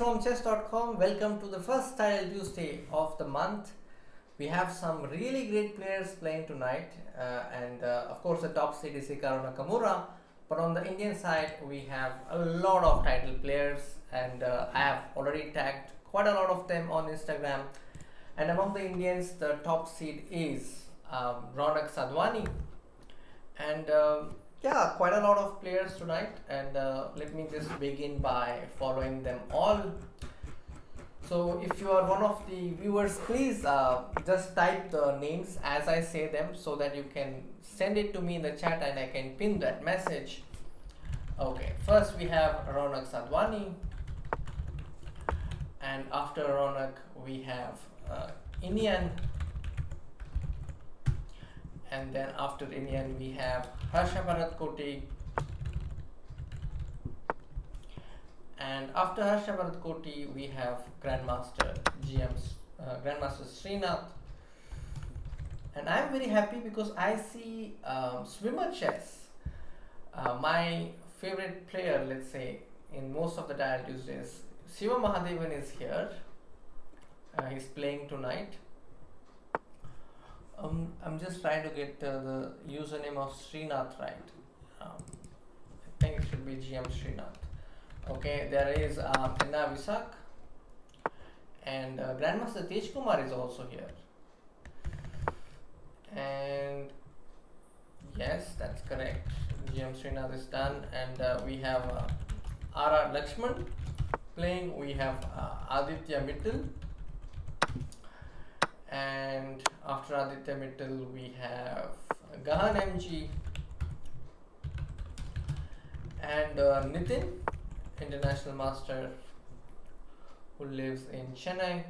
from chess.com. Welcome to the first Title Tuesday of the month. We have some really great players playing tonight, and of course, the top seed is Hikaru Nakamura. But on the Indian side, we have a lot of title players, and I have already tagged quite a lot of them on Instagram. And among the Indians, the top seed is Ronak Sadhwani, and yeah, quite a lot of players tonight, and let me just begin by following them all. So if you are one of the viewers, please just type the names as I say them so that you can send it to me in the chat and I can pin that message. Okay, first we have Ronak Sadhwani, and after Ronak we have Inian, and then after Inian we have Harsha Bharat Koti, and after Harsha Bharat Koti we have Grandmaster Grandmaster Srinath. And I am very happy because I see swimmer chess, my favorite player, let's say, in most of the Title Tuesdays. Siva Mahadevan is here. He's playing tonight. I'm just trying to get the username of Srinath right. I think it should be GM Srinath. Okay, there is Enna Visak, and Grandmaster Tej Kumar is also here. And yes, that's correct. GM Srinath is done, and we have R.R. Lakshman playing. We have Aditya Mittal, and after Aditya Mittal we have Gahan MG and Nitin, international master who lives in Chennai.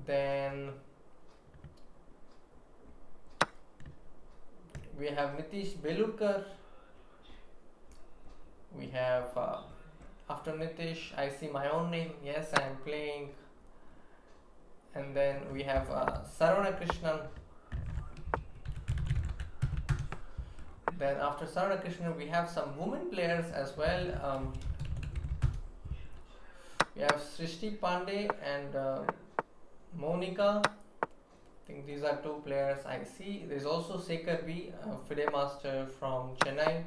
Then we have Nitish Belurkar. We have after Nitish, I see my own name. Yes, I am playing. And then we have Saravana Krishnan. Then after Saravana Krishnan, we have some women players as well. We have Srishti Pandey and Monica. I think these are two players I see. There is also Sekhar B, FIDE master from Chennai.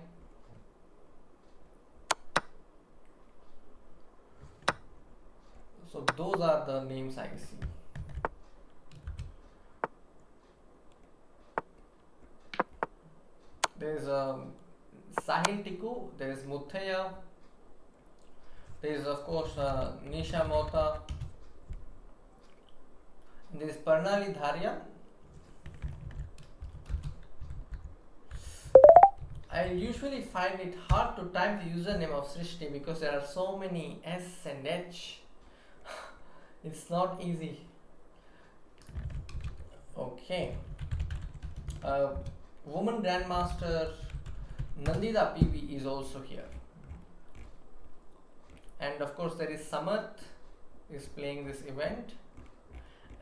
So those are the names I see. There is Sahil Tiku, there is Muthaya, there is of course Nisha Mota, there is Parnali Dharia. I usually find it hard to type the username of Srishti because there are so many S and H. It's not easy. Okay. Woman Grandmaster Nandita PV is also here. And of course there is Samarth is playing this event,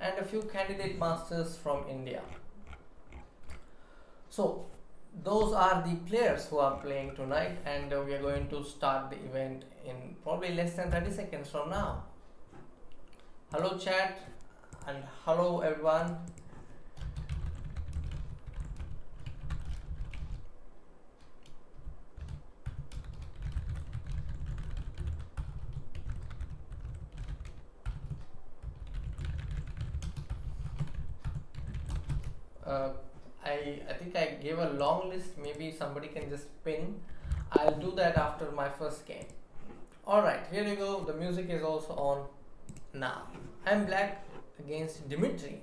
and a few candidate masters from India. So those are the players who are playing tonight, and we are going to start the event in probably less than 30 seconds from now. Hello chat, and hello everyone. I think I gave a long list. Maybe somebody can just pin. I'll do that after my first game. Alright, here you go. The music is also on now. I'm black against Dimitri.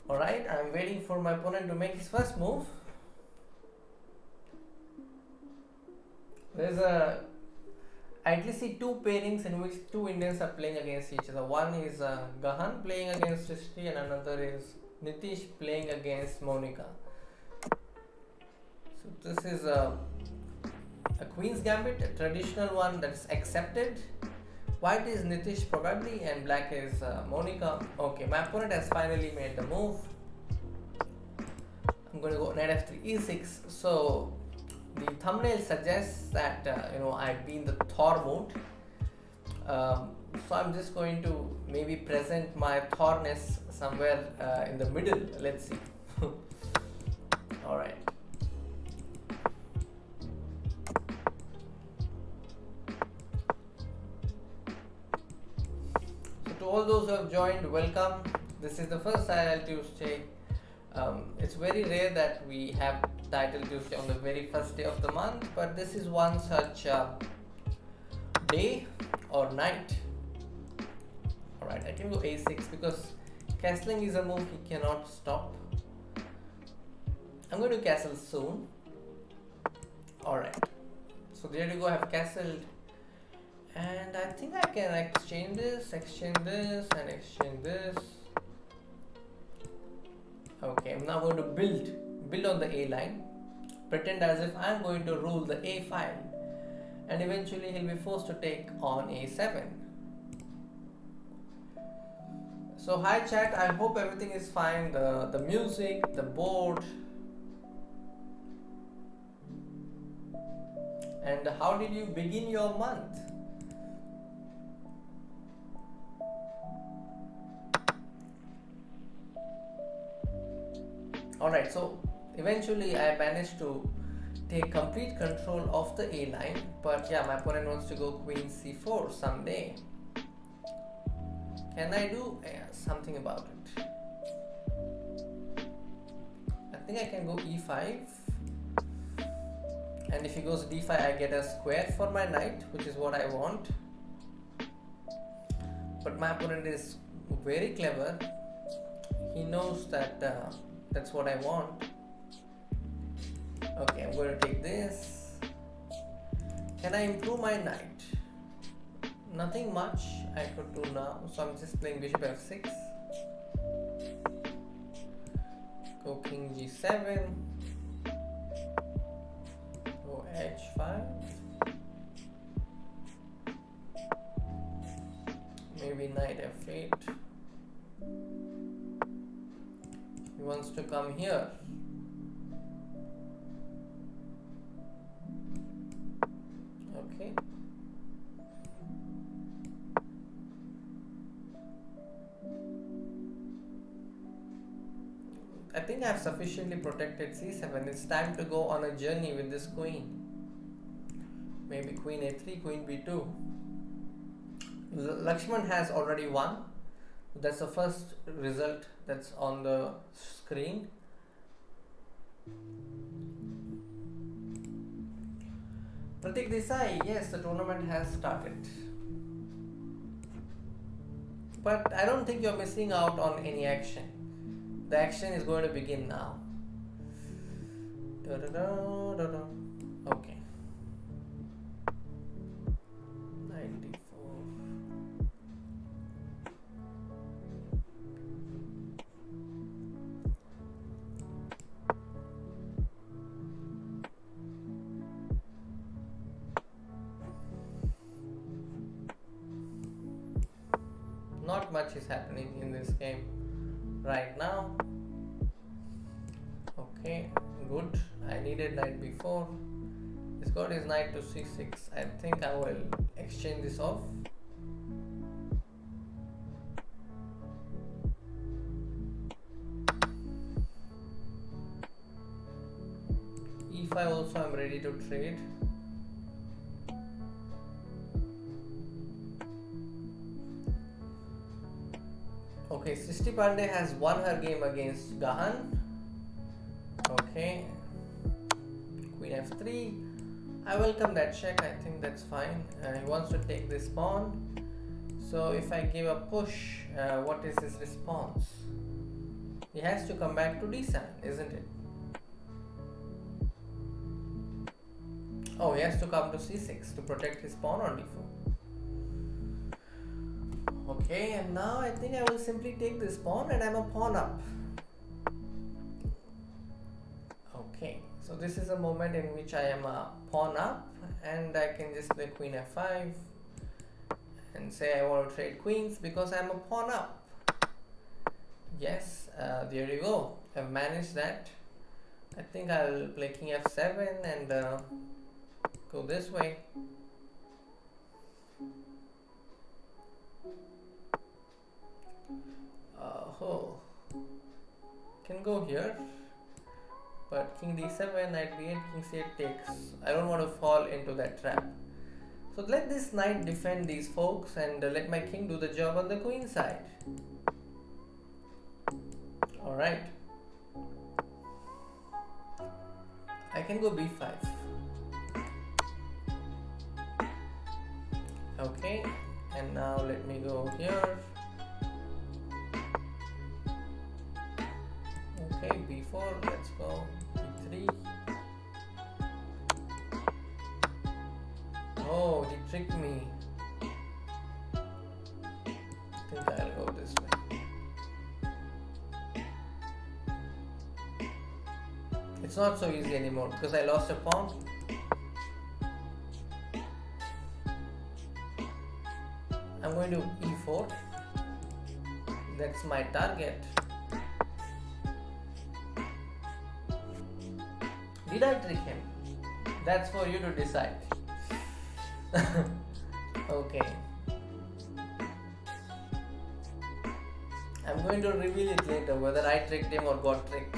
Alright, I'm waiting for my opponent to make his first move. I at least see two pairings in which two Indians are playing against each other. One is Gahan playing against Srishti, and another is Nitish playing against Monica. So this is a Queen's Gambit, a traditional one that's accepted. White is Nitish probably, and black is Monica. Okay, my opponent has finally made the move. I'm going to go knight f3 e6. So The thumbnail suggests that I've been the Thor mode. So I'm just going to maybe present my Thorness somewhere in the middle. Let's see. All right. So to all those who have joined, welcome. This is the first Title Tuesday. It's very rare that we have Title Tuesday on the very first day of the month, but this is one such day or night. Alright, I can go a6 because castling is a move he cannot stop. I'm going to castle soon. Alright, so there you go, I have castled. And I think I can exchange this, and exchange this. Okay, I'm now going to build on the A line. Pretend as if I'm going to rule the A file. And eventually he'll be forced to take on A7. So hi chat, I hope everything is fine. The music, the board. And how did you begin your month? Alright, so eventually I managed to take complete control of the A line, but yeah, my opponent wants to go queen c4 someday. Can I do something about it? I think I can go e5, and if he goes d5 I get a square for my knight, which is what I want. But my opponent is very clever. He knows that that's what I want. Okay, I'm going to take this. Can I improve my knight? Nothing much I could do now, so I'm just playing bishop f6. Go king g7. Go h5. Maybe knight f8. He wants to come here. Okay. I think I have sufficiently protected c7. It's time to go on a journey with this queen. Maybe queen a3, queen b2. Lakshman has already won. That's the first result that's on the screen. Pratik Desai, yes, the tournament has started. But I don't think you're missing out on any action. The action is going to begin now. Okay. 94. Not much is happening in this game right now. Okay, good. I needed knight b4. He's got his knight to c6. I think I will exchange this off. e5 also I'm ready to trade. Okay, Srishti Pandey has won her game against Gahan. Okay, queen f3. I welcome that check. I think that's fine. He wants to take this pawn. So if I give a push, what is his response? He has to come back to d7, isn't it? Oh, he has to come to c6 to protect his pawn on d4. Okay, and now I think I will simply take this pawn and I'm a pawn up. Okay, so this is a moment in which I am a pawn up and I can just play queen f5 and say I want to trade queens because I'm a pawn up. Yes, there you go. I've managed that I think I'll play king f7 and go this way. Oh, can go here, but king d7, knight b8, king c8 takes. I don't want to fall into that trap. So let this knight defend these folks and let my king do the job on the queen side. Alright. I can go b5. Okay, and now let me go here. Okay, b4, let's go. b3. Oh, he tricked me. I think I'll go this way. It's not so easy anymore because I lost a pawn. I'm going to e4. That's my target. Did I trick him? That's for you to decide. Okay. I'm going to reveal it later whether I tricked him or got tricked.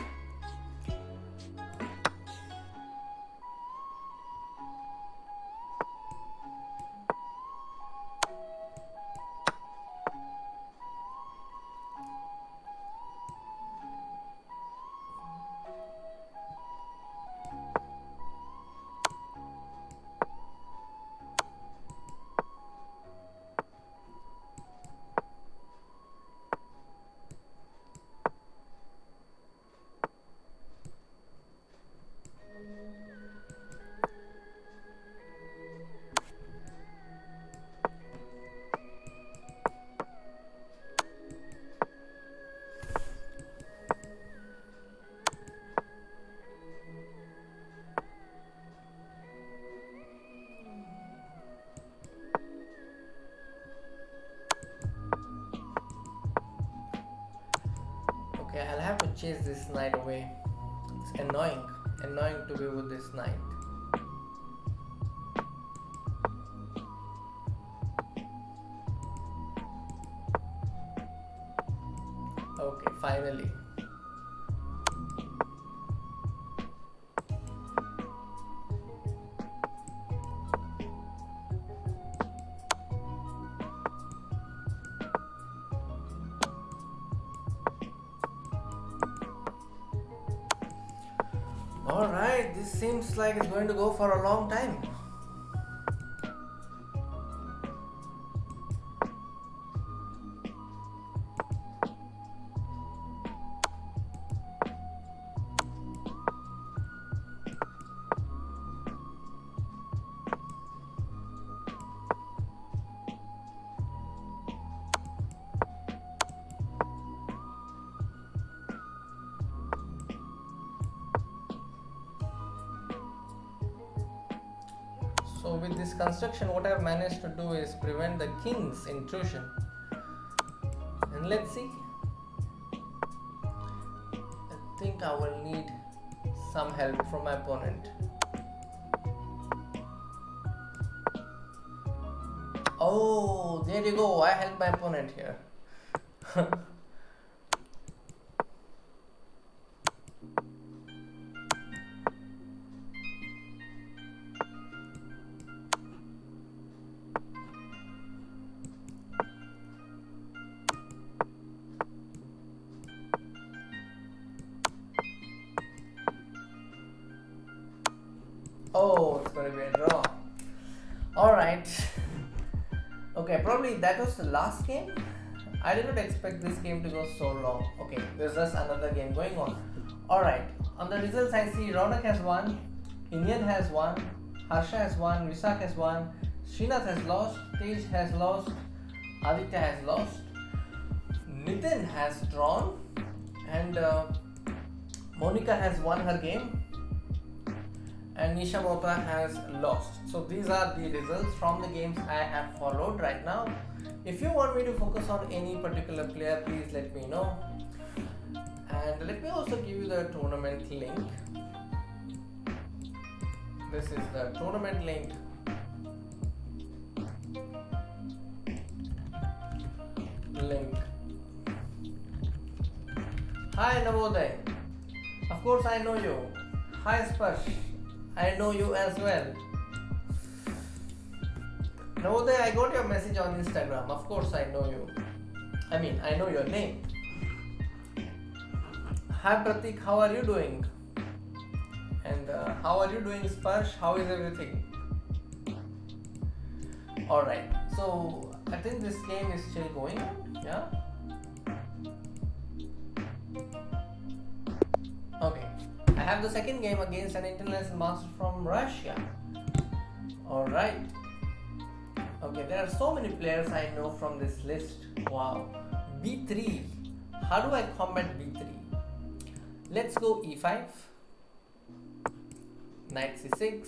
Okay, I'll have to chase this knight away. It's annoying to be with this knight. Okay, finally. Alright, this seems like it's going to go for a long time. So with this construction, what I've managed to do is prevent the king's intrusion. And let's see. I think I will need some help from my opponent. Oh, there you go. I helped my opponent here. Oh, it's going to be a draw. Alright. Okay, probably that was the last game. I did not expect this game to go so long. Okay, there's just another game going on. Alright, on the results I see Ronak has won, Indian has won, Harsha has won, Visak has won, Srinath has lost, Tej has lost, Aditya has lost, Nitin has drawn, and Monica has won her game, and Nisha Mota has lost. So these are the results from the games I have followed right now. If you want me to focus on any particular player, please let me know. And let me also give you the tournament link. This is the tournament link. Hi Navodaya. Of course I know you. Hi Sparsh. I know you as well. Navodaya, I got your message on Instagram. Of course I know you. I know your name. Hi Pratik, how are you doing? And how are you doing, Sparsh? How is everything? Alright, so I think this game is still going on, yeah? Okay, I have the second game against an international master from Russia. Alright. Okay, there are so many players I know from this list. Wow. B3. How do I combat B3? Let's go E5. Knight C6.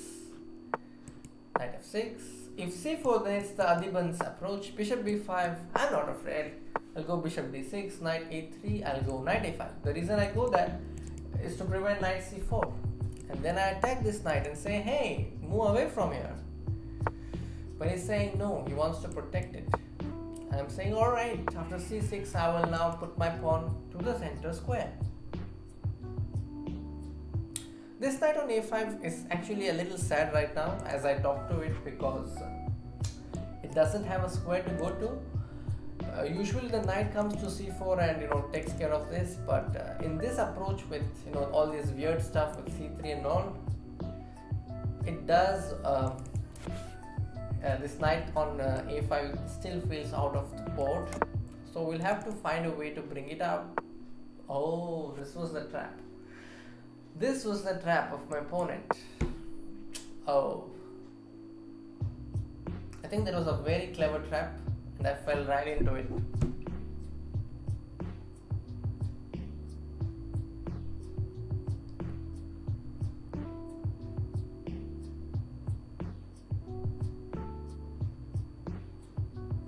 Knight F6. If C4, then it's the Adiban's approach. Bishop B5. I'm not afraid. I'll go Bishop D6. Knight A3. I'll go Knight A5. The reason I go that is to prevent Knight C4. And then I attack this knight and say, hey, move away from here. But he's saying no, he wants to protect it. I'm saying alright, after C6 I will now put my pawn to the center square. This knight on A5 is actually a little sad right now as I talk to it, because it doesn't have a square to go to. Usually the knight comes to C4 and takes care of this, but in this approach with all this weird stuff with C3 and all, it does this knight on A5 still feels out of the board, so we'll have to find a way to bring it out. Oh, this was the trap. This was the trap of my opponent. Oh, I think that was a very clever trap and I fell right into it.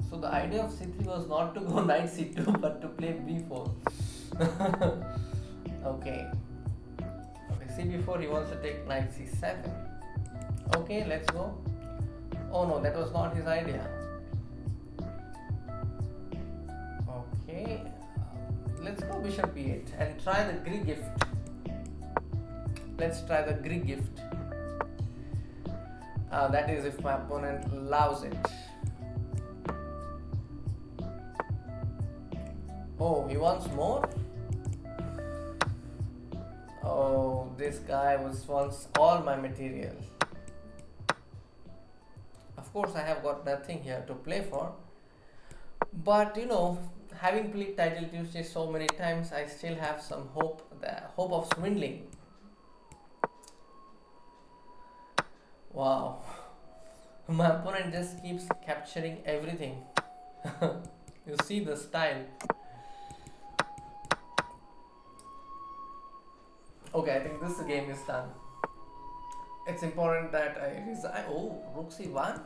So the idea of C3 was not to go knight C2 but to play B4. Okay, CB4 he wants to take knight C7. Okay, let's go. Oh no, that was not his idea. Okay, let's go Bishop B8 and try the Greek gift. Let's try the Greek gift. That is if my opponent allows it. Oh, he wants more? Oh, this guy wants all my material. Of course, I have got nothing here to play for. But having played Title Tuesday so many times, I still have some hope, the hope of swindling. Wow. My opponent just keeps capturing everything. You see the style. Okay, I think this game is done. It's important that I resign. Oh, Rook C1.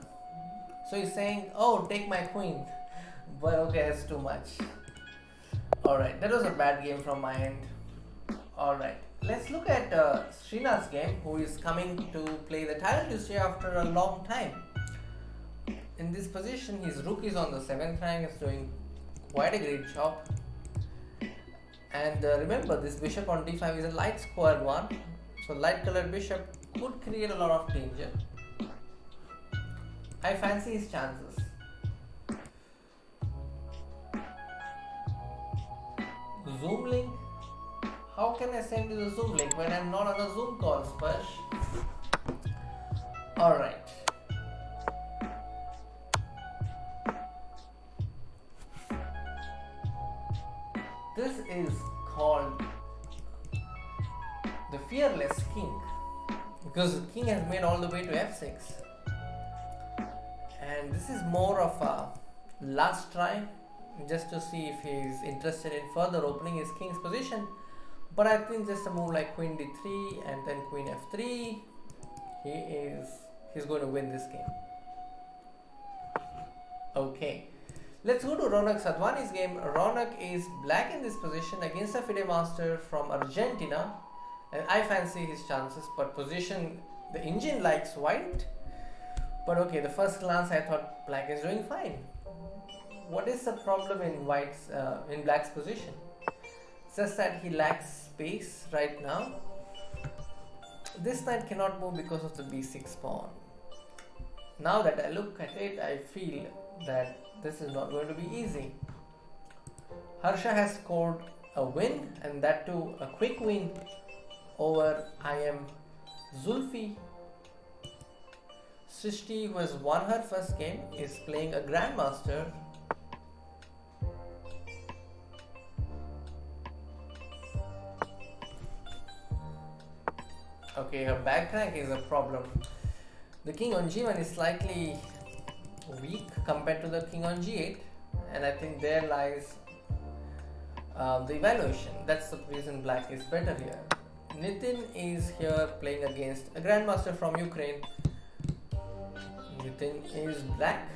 So he's saying, oh, take my queen. But okay, that's too much. Alright, that was a bad game from my end. Alright, let's look at Srinath's game, who is coming to play the Title Tuesday after a long time. In this position, his rook is on the 7th rank, is doing quite a great job. And remember, this bishop on d5 is a light squared one, so light colored bishop could create a lot of danger. I fancy his chances. Zoom link? How can I send you the Zoom link when I'm not on a Zoom call, Sparsh? Alright. This is called the Fearless King, because the king has made all the way to f6, and this is more of a last try just to see if he is interested in further opening his king's position. But I think just a move like queen d3 and then queen f3, he's going to win this game. Okay, Let's go to Ronak Sadhwani's game. Ronak is black in this position against a FIDE master from Argentina, and I fancy his chances, but position the engine likes white. But okay, the first glance I thought black is doing fine. What is the problem in black's position? It's just that he lacks space right now. This knight cannot move because of the b6 pawn. Now that I look at it, I feel that this is not going to be easy. Harsha has scored a win, and that too a quick win over I am Zulfi. Srishti, who has won her first game, is playing a grandmaster. Okay, her back rank is a problem. The king on g1 is slightly weak compared to the king on g8, and I think there lies the evaluation. That's the reason black is better here. Nitin is here playing against a grandmaster from Ukraine. Nitin is black.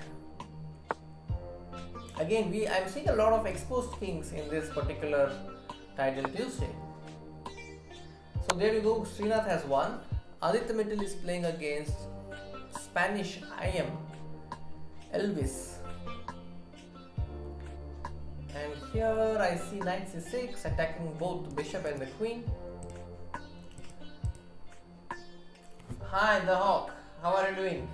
Again, I'm seeing a lot of exposed kings in this particular title Tuesday. So there you go, Srinath has won. Aditya Mittal is playing against Spanish IM Elvis. And here I see knight c6 attacking both the bishop and the queen. Hi, the Hawk. How are you doing?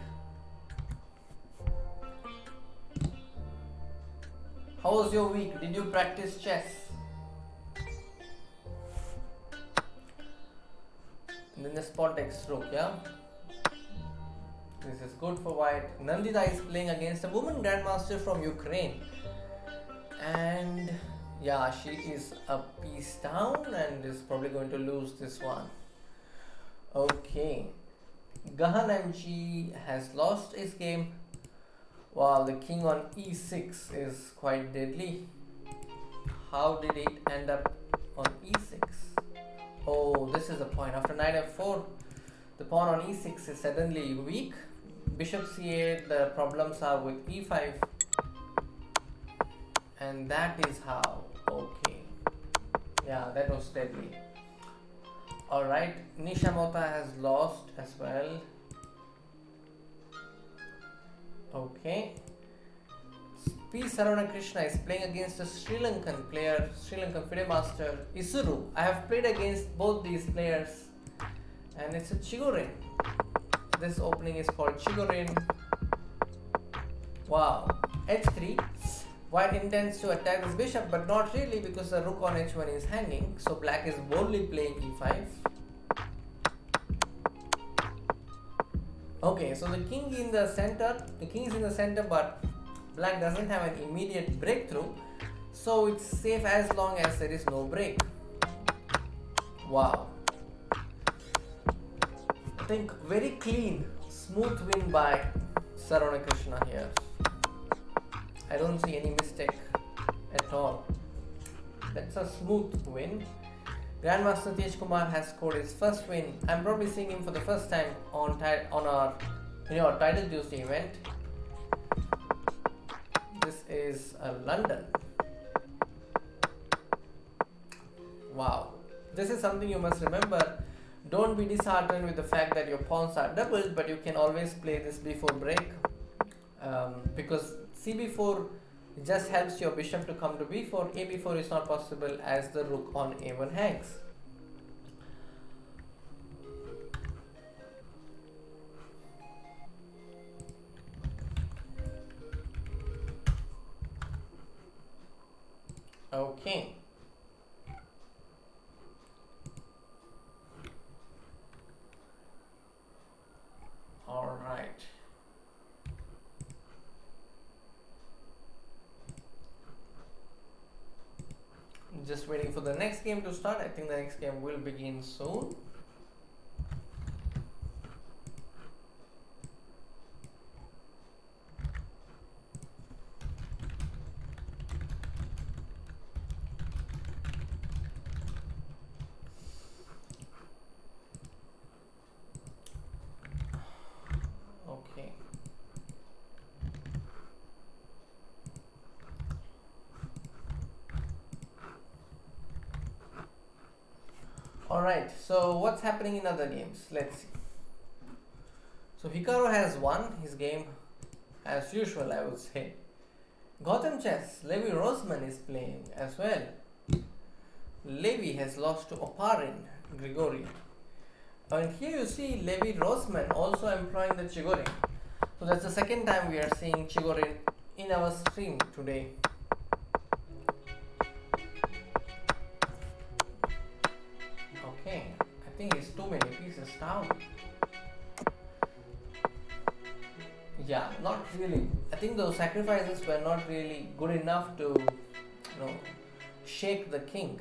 How was your week? Did you practice chess? And then the spot X stroke, yeah? This is good for white. Nandita is playing against a woman grandmaster from Ukraine. And yeah, she is a piece down and is probably going to lose this one. Okay. Gahan MG has lost his game, while the king on e6 is quite deadly. How did it end up on e6? Oh, this is the point. After knight f4, the pawn on e6 is suddenly weak. Bishop c8, the problems are with e5. And that is how. Okay. Yeah, that was deadly. Alright, Nisha Mota has lost as well. Okay. P. Sarvana Krishna is playing against a Sri Lankan player, Sri Lankan FIDE master Isuru. I have played against both these players, and it's a Chigorin. This opening is called Chigorin. Wow. h3. White intends to attack this bishop, but not really, because the rook on h1 is hanging. So black is boldly playing e5. Okay, so the king is in the center, but black doesn't have an immediate breakthrough, so it's safe as long as there is no break. Wow. I think very clean, smooth win by Sarvana Krishna here. I don't see any mistake at all. That's a smooth win. Grandmaster Tej Kumar has scored his first win. I'm probably seeing him for the first time on our Title Tuesday event. This is London. Wow. This is something you must remember. Don't be disheartened with the fact that your pawns are doubled, but you can always play this before break, because cb4 just helps your bishop to come to b4. ab4 is not possible as the rook on a1 hangs. Okay. All right. Just waiting for the next game to start. I think the next game will begin soon. Okay. Alright, so what's happening in other games? Let's see. So Hikaru has won his game as usual, I would say. Gotham Chess, Levi Rosman is playing as well. Levi has lost to Oparin Grigori. And here you see Levi Rosman also employing the Chigorin. So that's the second time we are seeing Chigorin in our stream today. Okay, I think it's too many pieces down. Yeah, not really. I think those sacrifices were not really good enough to, shake the king.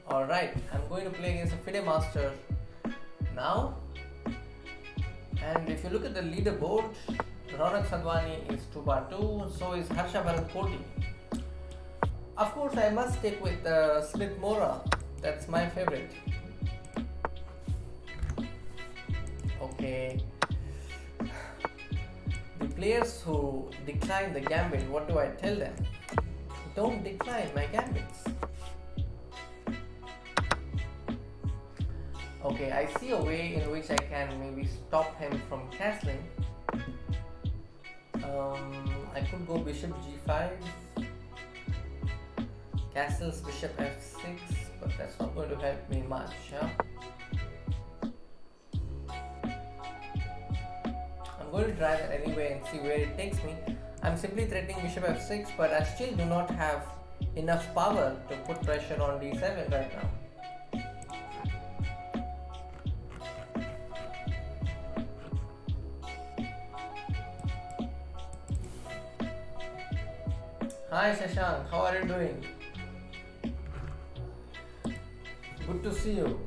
Alright, I'm going to play against a FIDE master now. And if you look at the leaderboard, Ronak Sadhwani is 2/2, so is Harsha Bharat Koti. Of course, I must stick with Smith Mora. That's my favorite. Okay. The players who decline the gambit, what do I tell them? Don't decline my gambits. Okay, I see a way in which I can maybe stop him from castling. I could go bishop g5, castles bishop f6, but that's not going to help me much. Huh? I'm going to try that anyway and see where it takes me. I'm simply threatening bishop f6, but I still do not have enough power to put pressure on d7 right now. Hi Shashank, how are you doing? Good to see you.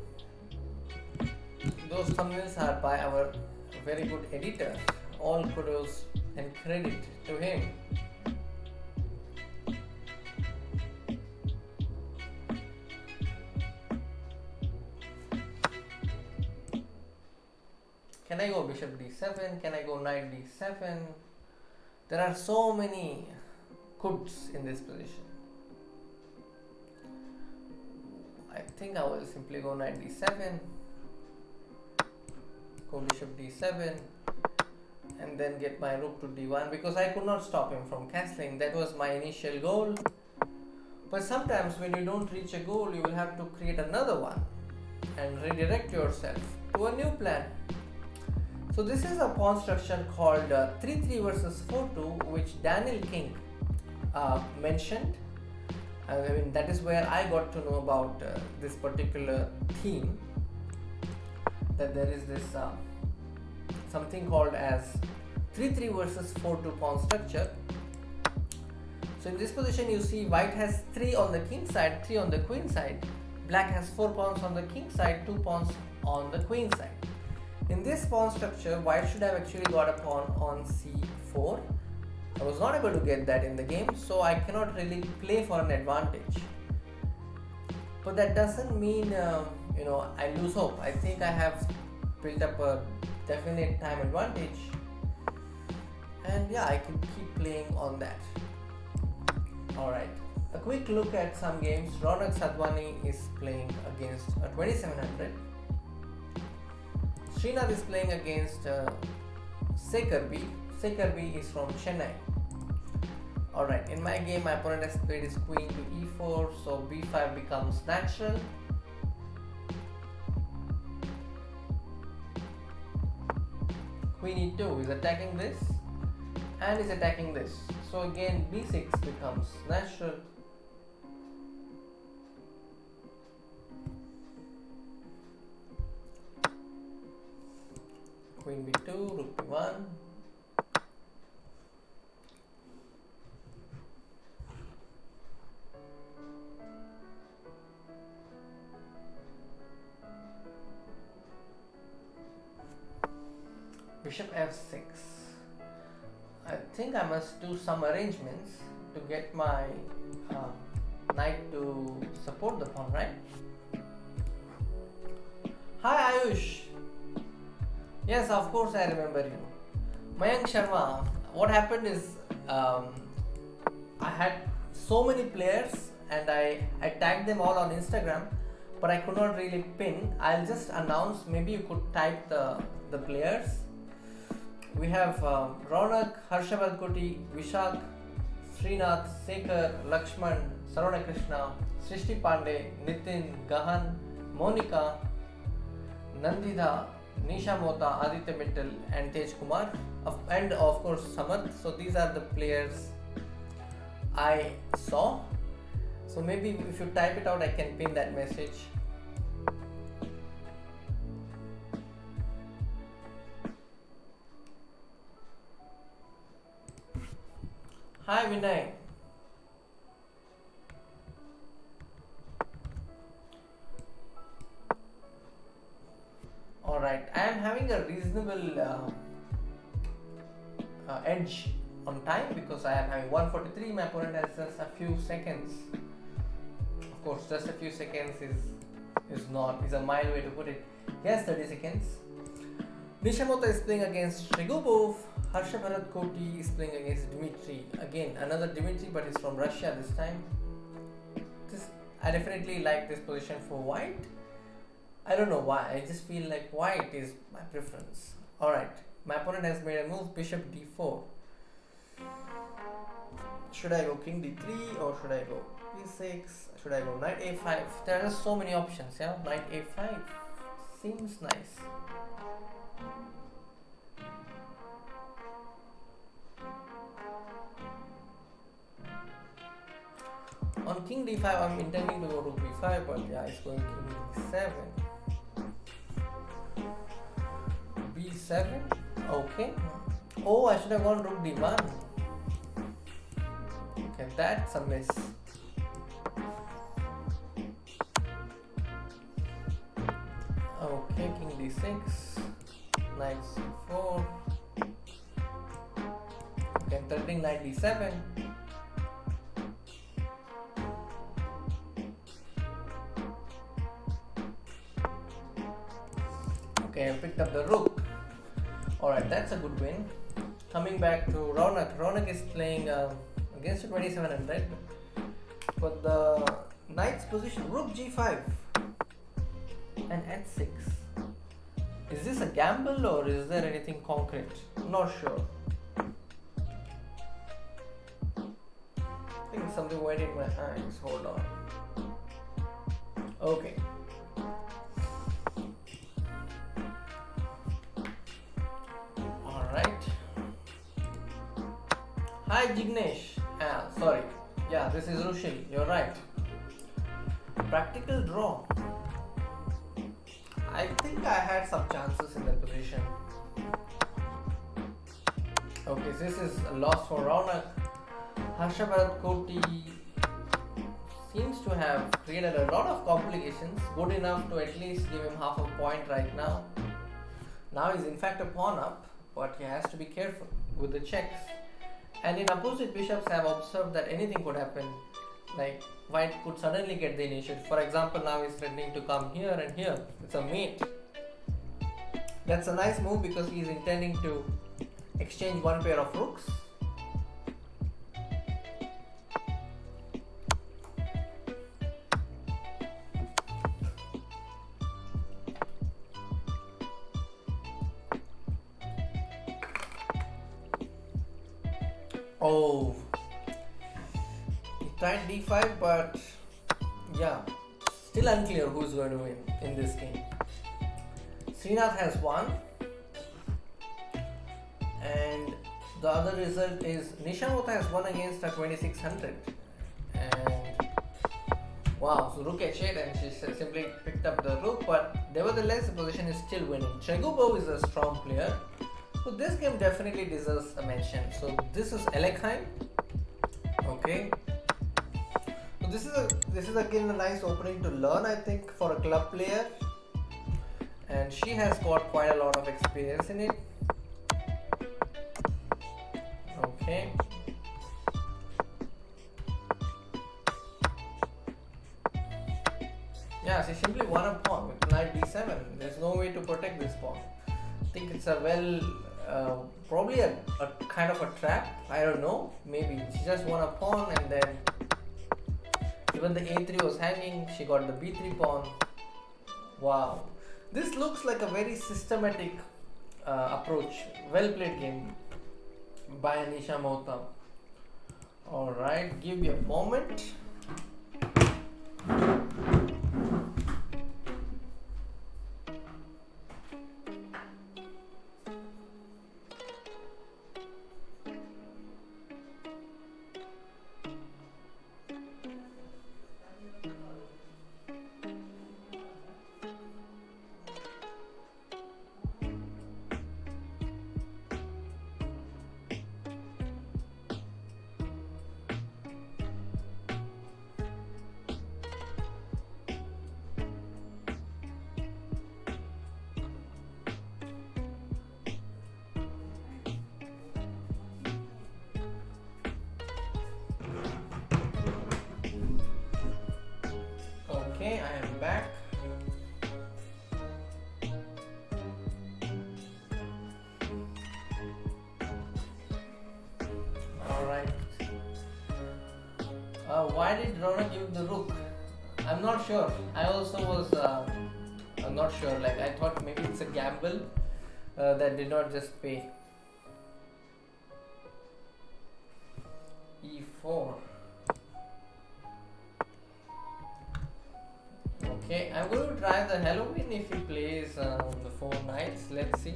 Those thumbnails are by our very good editor. All kudos and credit to him. Can I go bishop d7? Can I go knight d7? There are so many coulds in this position. I think I will simply go knight d7, go bishop d7, and then get my rook to d1 because I could not stop him from castling. That was my initial goal. But sometimes when you don't reach a goal, you will have to create another one and redirect yourself to a new plan. So this is a pawn structure called 3-3 versus 4-2, which Daniel King mentioned. I mean, that is where I got to know about this particular theme, that there is this something called as 3-3 versus 4-2 pawn structure. So in this position you see white has 3 on the king side, 3 on the queen side. Black has 4 pawns on the king side, 2 pawns on the queen side. In this pawn structure, white should have actually got a pawn on c4. I was not able to get that in the game, so I cannot really play for an advantage. But that doesn't mean I lose hope. I think I have built up a definite time advantage, and yeah, I can keep playing on that. Alright, a quick look at some games. Ronak Sadhwani is playing against a 2700. Srinath is playing against Sekarbi. Sekarbi is from Chennai. Alright, in my game my opponent has played his queen to e4, so b5 becomes natural. Queen e2 is attacking this and is attacking this. So again b6 becomes natural. Queen b2, rook b1. Bishop f6. I think I must do some arrangements to get my knight to support the pawn, right? Hi Ayush. Yes, of course I remember you. Mayank Sharma. What happened is I had so many players and I tagged them all on Instagram, but I could not really pin. I'll just announce, maybe you could type the players. We have Ronak, Harshavardhkoti, Vishak, Srinath, Sekhar, Lakshman, Sarona Krishna, Srishti Pandey, Nitin, Gahan, Monica, Nandida, Nisha Mota, Aditya Mittal, and Tej Kumar, and of course Samarth. So these are the players I saw. So maybe if you type it out, I can pin that message. Hi Vinay. Alright, I am having a reasonable edge on time because I am having 143. My opponent has just a few seconds. Of course, just a few seconds is a mild way to put it. He has 30 seconds. Nishamota is playing against Trigubov. Harshavardhkoti is playing against Dmitry. Again, another Dmitry, but he's from Russia this time. I definitely like this position for white. I don't know why, I just feel like white is my preference. Alright, my opponent has made a move, bishop d4. Should I go king d3 or should I go b6? Should I go knight a5? There are so many options, yeah? Knight a5 seems nice. On king d5, I'm intending to go to b5, but yeah, it's going king d7. b7, okay. Oh, I should have gone rook d1. Okay, that's a miss. Okay, king d6, knight c4. Okay, I'm threatening knight d7. Okay, I picked up the rook. Alright, that's a good win. Coming back to Ronak. Ronak is playing against a 2700. But the knight's position, rook g5 and h6. Is this a gamble or is there anything concrete? Not sure. I think something went in my eyes. Hold on. Okay. Hi Jignesh. Sorry. Yeah, this is Rushil. You're right. Practical draw. I think I had some chances in that position. Okay, this is a loss for Ronak. Harshavardhkoti seems to have created a lot of complications, good enough to at least give him half a point right now. Now he's in fact a pawn up, but he has to be careful with the checks. And in opposite bishops, I have observed that anything could happen. Like white could suddenly get the initiative. For example, now he's threatening to come here and here. It's a mate. That's a nice move because he's intending to exchange one pair of rooks. Oh, he tried d5, but yeah, still unclear who's going to win in this game. Srinath has won, and the other result is Nishamota has won against a 2600. And wow, so rook h8, and she simply picked up the rook, but nevertheless the position is still winning. Trigubov is a strong player. So this game definitely deserves a mention. So this is Alekhine. Okay. So this is again a nice opening to learn, I think, for a club player. And she has got quite a lot of experience in it. Okay. Yeah, she simply won a pawn with knight d7. There's no way to protect this pawn. I think it's a probably a kind of a trap. I don't know. Maybe she just won a pawn, and then even the a3 was hanging. She got the b3 pawn. Wow, this looks like a very systematic approach. Well played game by Anisha Mohta. Alright, give me a moment. Okay, I am back. Alright. Why did Rona give the rook? I'm not sure. I also was I'm not sure. Like I thought maybe it's a gamble that did not just pay. E4. Okay, I'm going to try the Halloween if he plays the 4 knights. Let's see.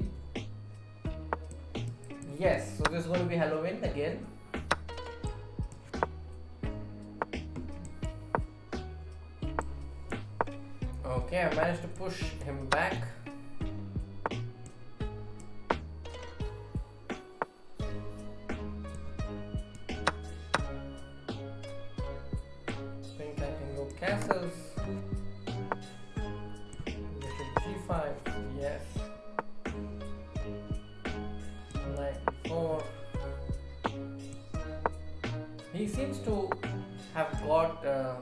Yes, so this is going to be Halloween again. Okay, I managed to push him back. Think I can go castles. G5, yes. Knight 4. He seems to have got a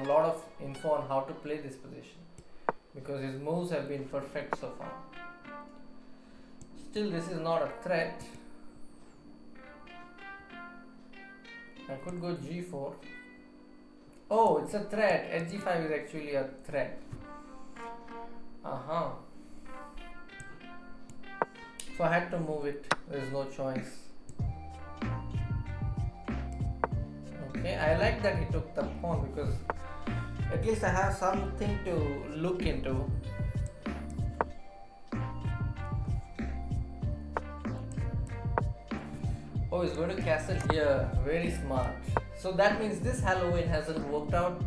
lot of info on how to play this position because his moves have been perfect so far. Still, this is not a threat. I could go G4. Oh, it's a threat. H5 is actually a threat. So I had to move it. There's no choice. Okay, I like that he took the pawn because at least I have something to look into. Oh, he's going to castle here. Very smart. So that means this Halloween hasn't worked out.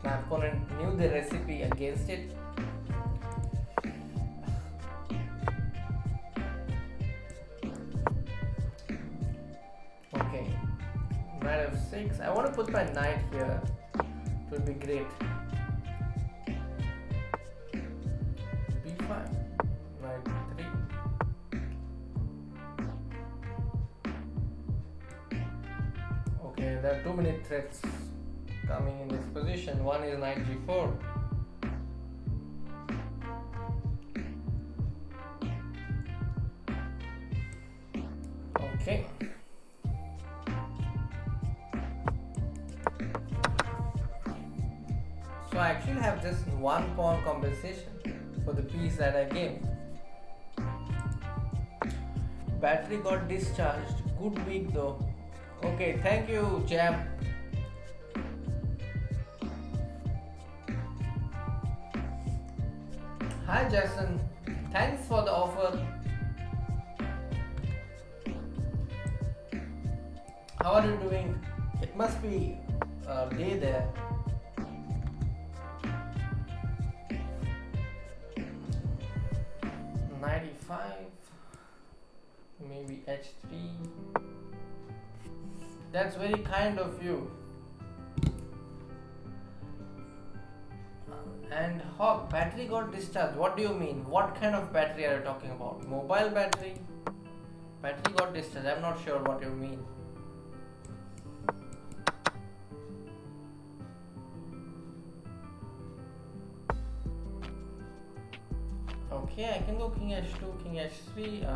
My opponent knew the recipe against it. Okay, knight f6. I want to put my knight here. It would be great. b5, knight d3. Okay, there are too many threats coming in this position. One is knight g4. Okay. So I actually have just one pawn compensation for the piece that I gave. Battery got discharged. Good week though. Okay, thank you, Jam. Hi Jason, thanks for the offer. How are you doing? It must be a day there. Maybe h3. That's very kind of you. And Hawk, battery got discharged. What do you mean? What kind of battery are you talking about? Mobile battery? Battery got discharged. I'm not sure what you mean. Okay, I can go king h2, king h3.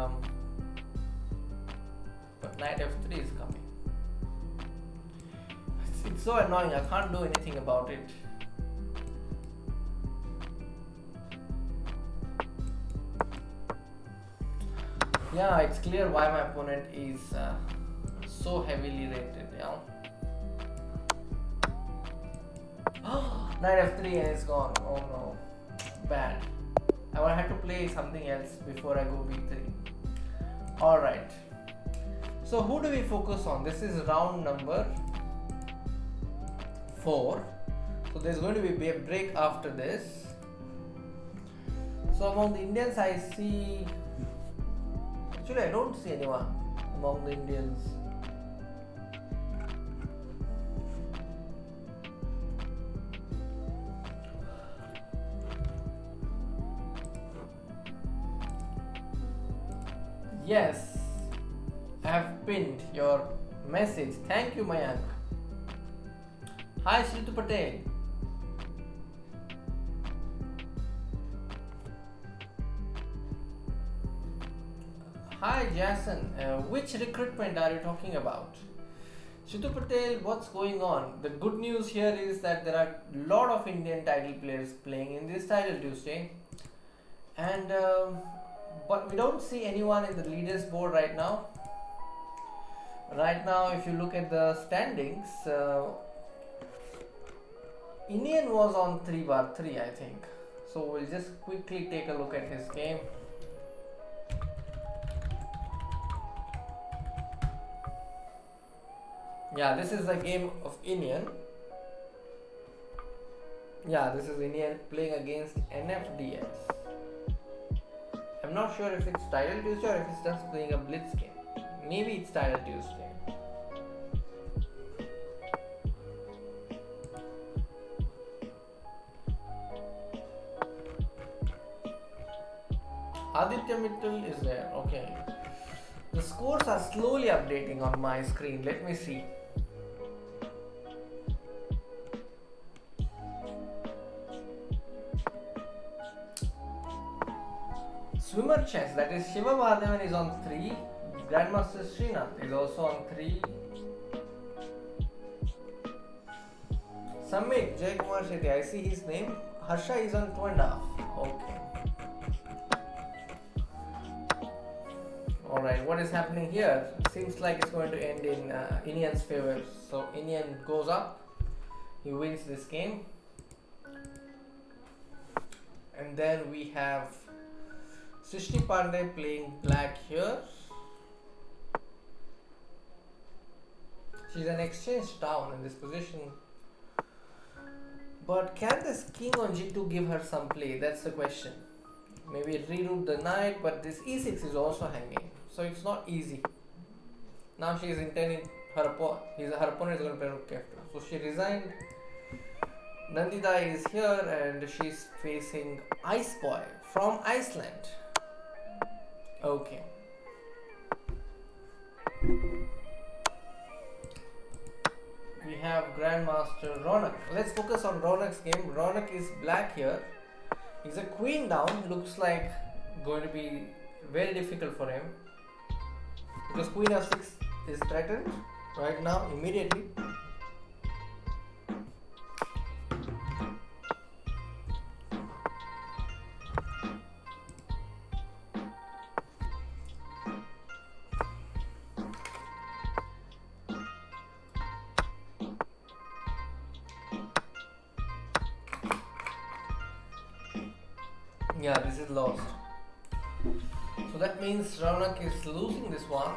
But knight f3 is coming. It's so annoying. I can't do anything about it. Yeah, it's clear why my opponent is so heavily rated. Yeah. Knight f3 and it's gone. Oh no, bad. I will have to play something else before I go b3. All right. So who do we focus on? This is round number 4. So there's going to be a break after this. So among the Indians, I see. Actually, I don't see anyone among the Indians. Yes, I have pinned your message. Thank you, Mayank. Hi, Shritu Patel. Hi, Jason. Which recruitment are you talking about? Shritu Patel, what's going on? The good news here is that there are a lot of Indian title players playing in this Title Tuesday. And but we don't see anyone in the leaders board right now. Right now, if you look at the standings, Indian was on 3/3, I think. So we'll just quickly take a look at his game. Yeah, this is the game of Indian. Yeah, this is Indian playing against NFDS. I'm not sure if it's Title Tuesday or if it's just playing a blitz game. Maybe it's Title Tuesday. Aditya Mittal is there. Okay. The scores are slowly updating on my screen. Let me see. Swimmer chess, that is Siva Mahadevan is on 3. Grandmaster Srinath is also on 3. Samit Jaykumar Shetty, I see his name. Harsha is on 2.5. Okay. Alright, what is happening here? Seems like it's going to end in Indian's favor. So Indian goes up. He wins this game. And then we have Srishti Pandey playing black here. She's an exchange down in this position. But can this king on g2 give her some play? That's the question. Maybe reroute the knight, but this e6 is also hanging. So it's not easy. Now she is intending her opponent is going to play rook f2. So she resigned. Nandita is here and she's facing Ice Boy from Iceland. Okay. We have Grandmaster Ronak. Let's focus on Ronak's game. Ronak is black here. He's a queen down. Looks like going to be very difficult for him. Because queen f6 is threatened right now, immediately. Yeah, this is lost. So that means Raunak is losing this one.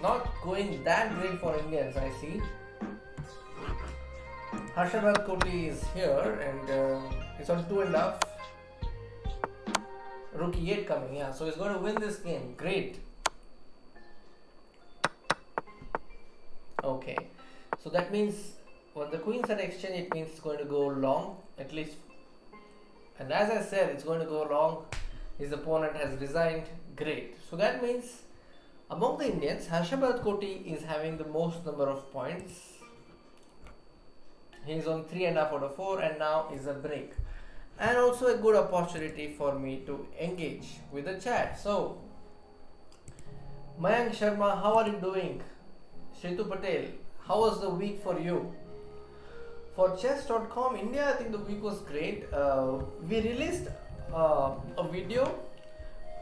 Not going that great for Indians, I see. Harshavardhan Koti is here and it's on 2.5. Rook e8 coming, yeah. So he's going to win this game. Great. Okay. So that means when the queens are exchanged, it means it's going to go long, at least. And as I said, it's going to go long. His opponent has resigned. Great. So that means among the Indians, Harshavardhan Koti is having the most number of points. He's on 3.5 out of 4 and now is a break. And also a good opportunity for me to engage with the chat. So Mayank Sharma, how are you doing? Shetu Patel, how was the week for you? For chess.com India, I think the week was great. We released a video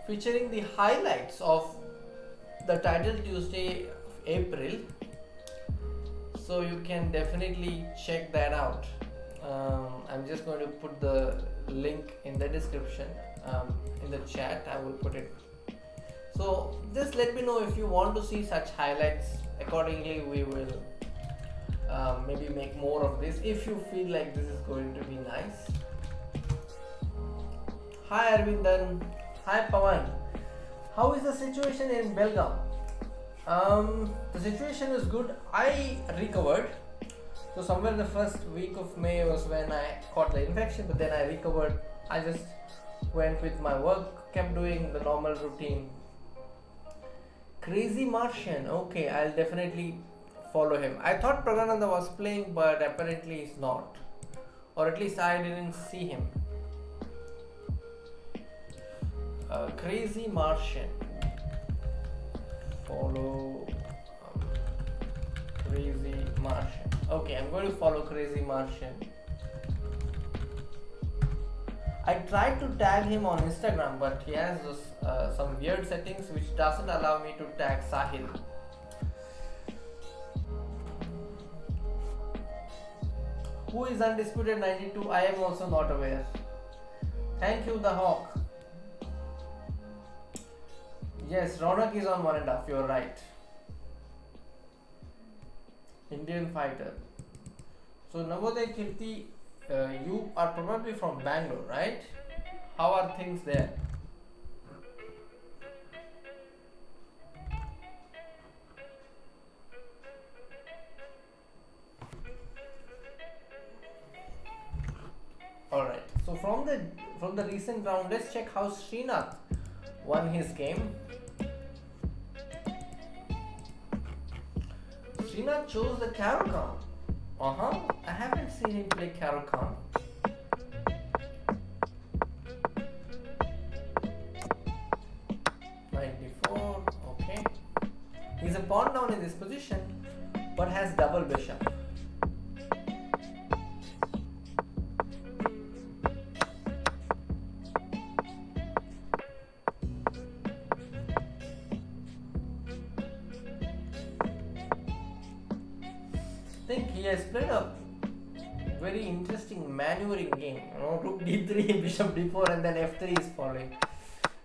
featuring the highlights of the title Tuesday of April, so you can definitely check that out. I'm just going to put the link in the description, in the chat I will put it. So just let me know if you want to see such highlights. Accordingly we will maybe make more of this if you feel like this is going to be nice. Hi Arvindan, hi Pawan. How is the situation in Belgaum? The situation is good. I recovered. So somewhere in the first week of May was when I caught the infection, but then I recovered. I just went with my work, kept doing the normal routine. Crazy Martian, okay, I'll definitely follow him. I thought Pragananda was playing, but apparently he's not, or at least I didn't see him. Crazy Martian, follow Crazy Martian. Okay, I'm going to follow Crazy Martian. I tried to tag him on Instagram, but he has some weird settings which doesn't allow me to tag Sahil. Who is undisputed 92? I am also not aware. Thank you, the Hawk. Yes, Ronak is on 1.5. You're right. Indian fighter. So Navodaya Kirti, you are probably from Bangalore, right? How are things there? Alright, so from the recent round, let's check how Srinath won his game. Srinath chose the Caro-Kann. I haven't seen him play Caro-Kann. Okay. He's a pawn down in this position, but has double bishop. I think he has played a very interesting maneuvering game. Rook d3, bishop d4, and then f3 is falling.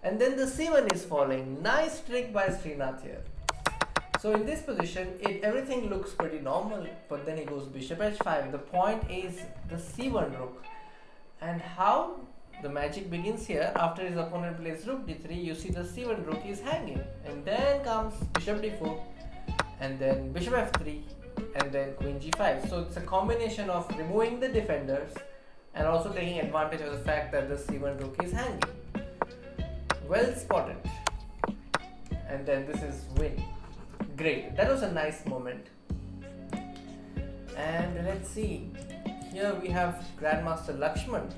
And then the c1 is falling. Nice trick by Srinath here. So in this position, everything looks pretty normal, but then he goes bishop h5. The point is the c1 rook. And how the magic begins here, after his opponent plays rook d3, you see the c1 rook is hanging. And then comes bishop d4, and then bishop f3, and then queen g5. So it's a combination of removing the defenders and also taking advantage of the fact that the c1 rook is hanging. Well spotted. And then this is win. Great, that was a nice moment. And let's see, here we have Grandmaster Lakshman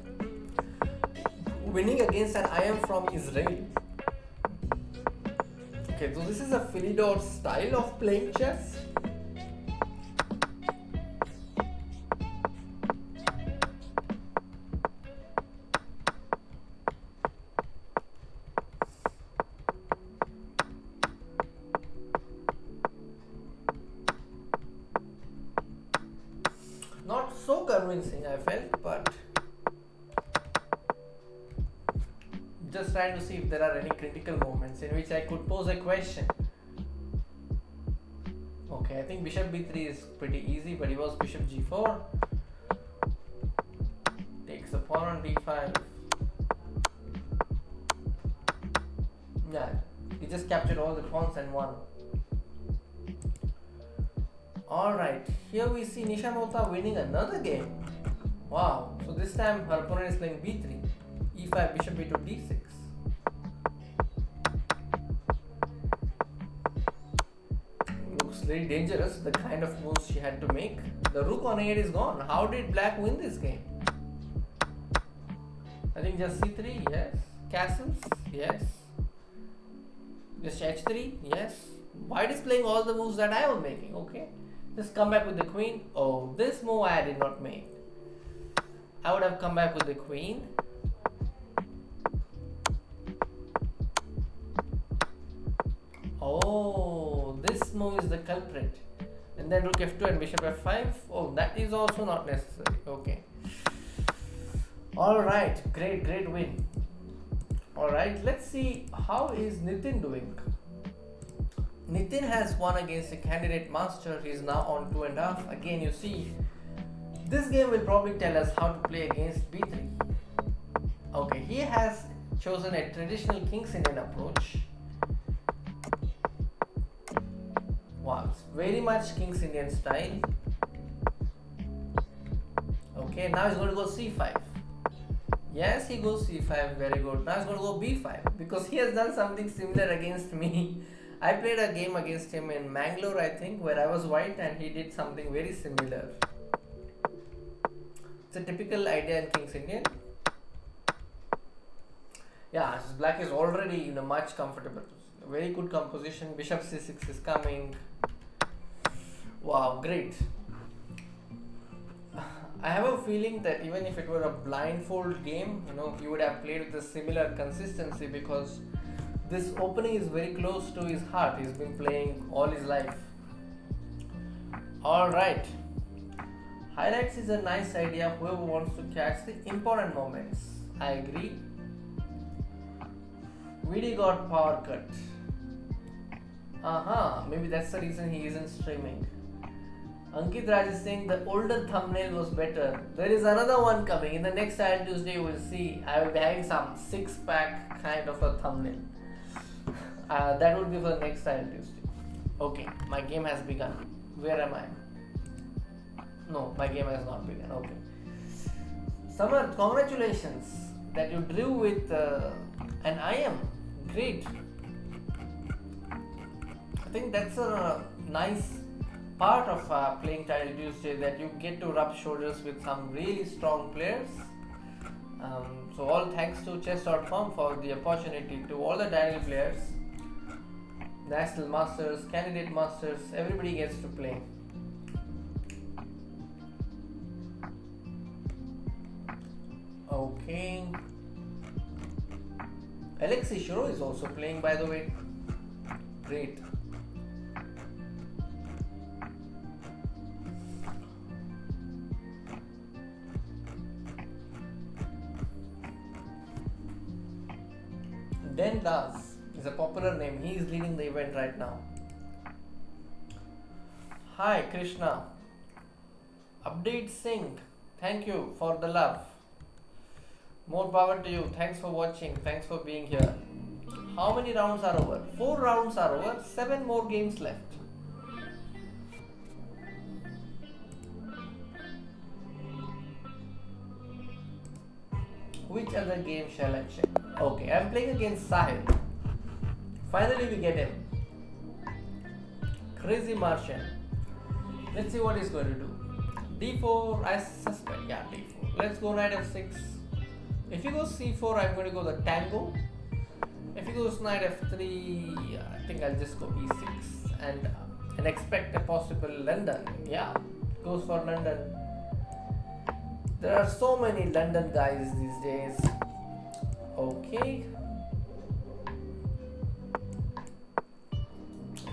winning against an I am from Israel. Okay, so this is a Philidor style of playing chess. Not so convincing, I felt, but just trying to see if there are any critical moments in which I could pose a question. Okay, I think bishop b3 is pretty easy, but he was bishop g4. Takes the pawn on d5. Yeah, he just captured all the pawns and won. Alright, here we see Nisha Mohta winning another game. Wow, so this time her opponent is playing b3, e5, bishop b2, d6. Looks very dangerous, the kind of moves she had to make. The rook on a8 is gone. How did black win this game? I think just c3, yes. Castles, yes. Just h3, yes. White is playing all the moves that I was making, okay. Just come back with the queen. Oh, this move I did not make. I would have come back with the queen. Oh, this move is the culprit. And then rook f2 and bishop f5. Oh, that is also not necessary. Okay. Alright, great win. Alright, let's see how is Nitin doing. Nitin has won against a candidate master. He is now on 2.5. Again, you see, this game will probably tell us how to play against b3. Okay, he has chosen a traditional King's Indian approach. Wow, it's very much King's Indian style. Okay, now he's going to go c5. Yes, he goes c5, very good. Now he's going to go b5 because he has done something similar against me. I played a game against him in Mangalore, I think, where I was white and he did something very similar. It's a typical idea in King's Indian. Yeah, black is already in a much comfortable, very good composition. Bishop c6 is coming. Wow, great. I have a feeling that even if it were a blindfold game, he would have played with a similar consistency because this opening is very close to his heart. He's been playing all his life. Alright. Highlights is a nice idea. Whoever wants to catch the important moments. I agree. VD got power cut. Maybe that's the reason he isn't streaming. Ankit Raj is saying the older thumbnail was better. There is another one coming. In the next Style Tuesday, you will see I will be having some 6-pack kind of a thumbnail. That would be for the next Style Tuesday. Okay, my game has begun. Where am I? No, my game has not begun. Okay. Samar, congratulations that you drew with an IM. Great. I think that's a nice part of playing Title Tuesday, that you get to rub shoulders with some really strong players. So all thanks to chess.com for the opportunity to all the title players, national masters, candidate masters, everybody gets to play. Okay. Alexei Shiro is also playing, by the way. Great. Den Das is a popular name. He is leading the event right now. Hi Krishna. Update Singh. Thank you for the love. More power to you. Thanks for watching. Thanks for being here. How many rounds are over? 4 rounds are over. 7 more games left. Which other game shall I check? Okay, I'm playing against Sahil. Finally we get him. Crazy Martian. Let's see what he's going to do. D4, I suspect. Yeah, D4. Let's go knight f6. If he goes c4, I'm going to go the tango. If he goes knight f3, I think I'll just go e6 and expect a possible London. Yeah, goes for London. There are so many London guys these days. Okay.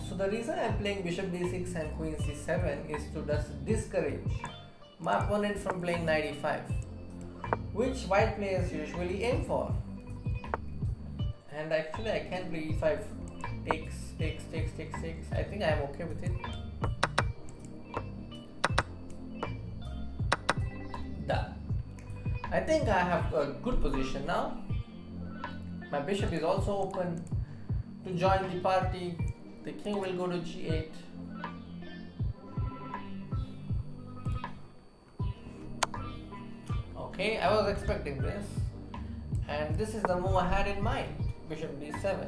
So the reason I'm playing bishop d6 and queen c7 is to just discourage my opponent from playing knight e5, which white players usually aim for. And actually I can play e5. Takes. I think I'm okay with it. Done. I think I have a good position now. My bishop is also open to join the party. The king will go to g8. Okay, I was expecting this. And this is the move I had in mind. Bishop d7.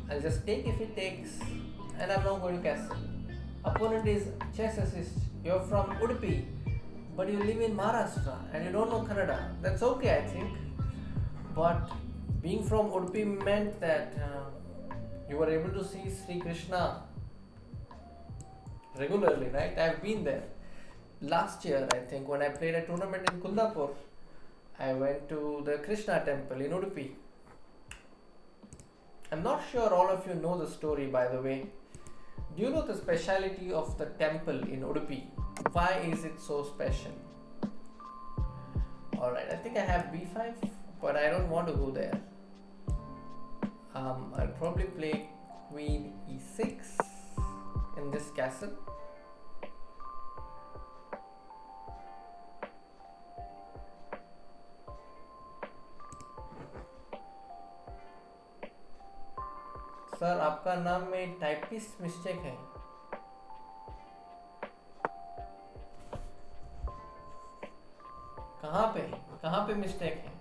I'll just take if it takes, and I'm not going to castle. Opponent is chess assist. You're from Udupi, but you live in Maharashtra and you don't know Kannada. That's okay, I think. But Being from Udupi meant that you were able to see Sri Krishna regularly, right? I've been there. Last year, I think, when I played a tournament in Kundapur, I went to the Krishna temple in Udupi. I'm not sure all of you know the story, by the way. Do you know the speciality of the temple in Udupi? Why is it so special? Alright, I think I have b5, but I don't want to go there. I'll probably play queen e6 in this castle. Sir आपका नाम में typist mistake है. कहाँ पे mistake है?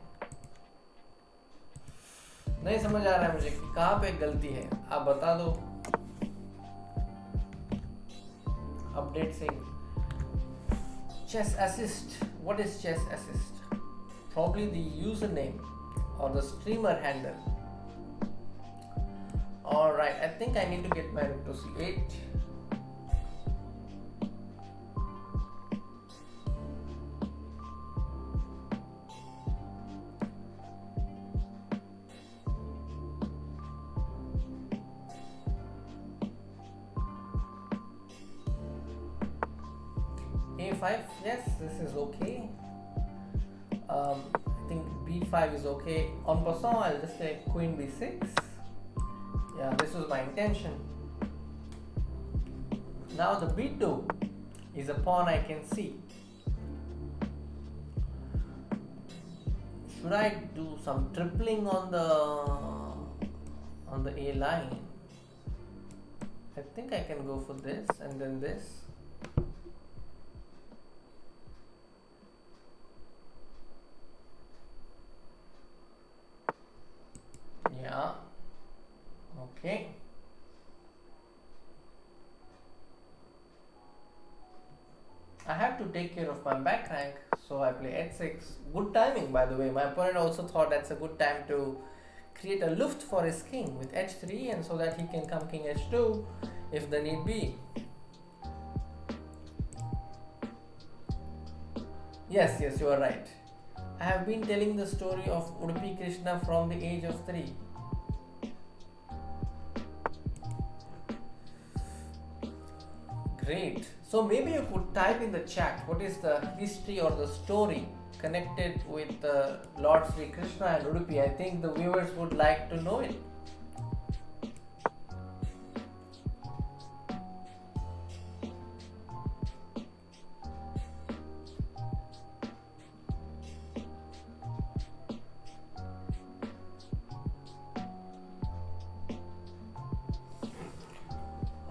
नहीं समझ आ रहा है मुझे कि कहाँ पे गलती है. आप बता दो. Update Singh. Chess assist. What is chess assist? Probably the username or the streamer handle. Alright, I think I need to get my rook to c8. a5, yes, this is okay. I think b5 is okay. En passant, I'll just take queen b6. Yeah, this was my intention. Now the b2 is a pawn I can see. Should I do some tripling on the A line? I think I can go for this and then this. Yeah. Okay. I have to take care of my back rank, so I play h6. Good timing, by the way. My opponent also thought that's a good time to create a luft for his king with h3, and so that he can come king h2 if the need be. Yes, you are right. I have been telling the story of Udupi Krishna from the age of 3. Great. So maybe you could type in the chat what is the history or the story connected with Lord Sri Krishna and Udupi. I think the viewers would like to know it.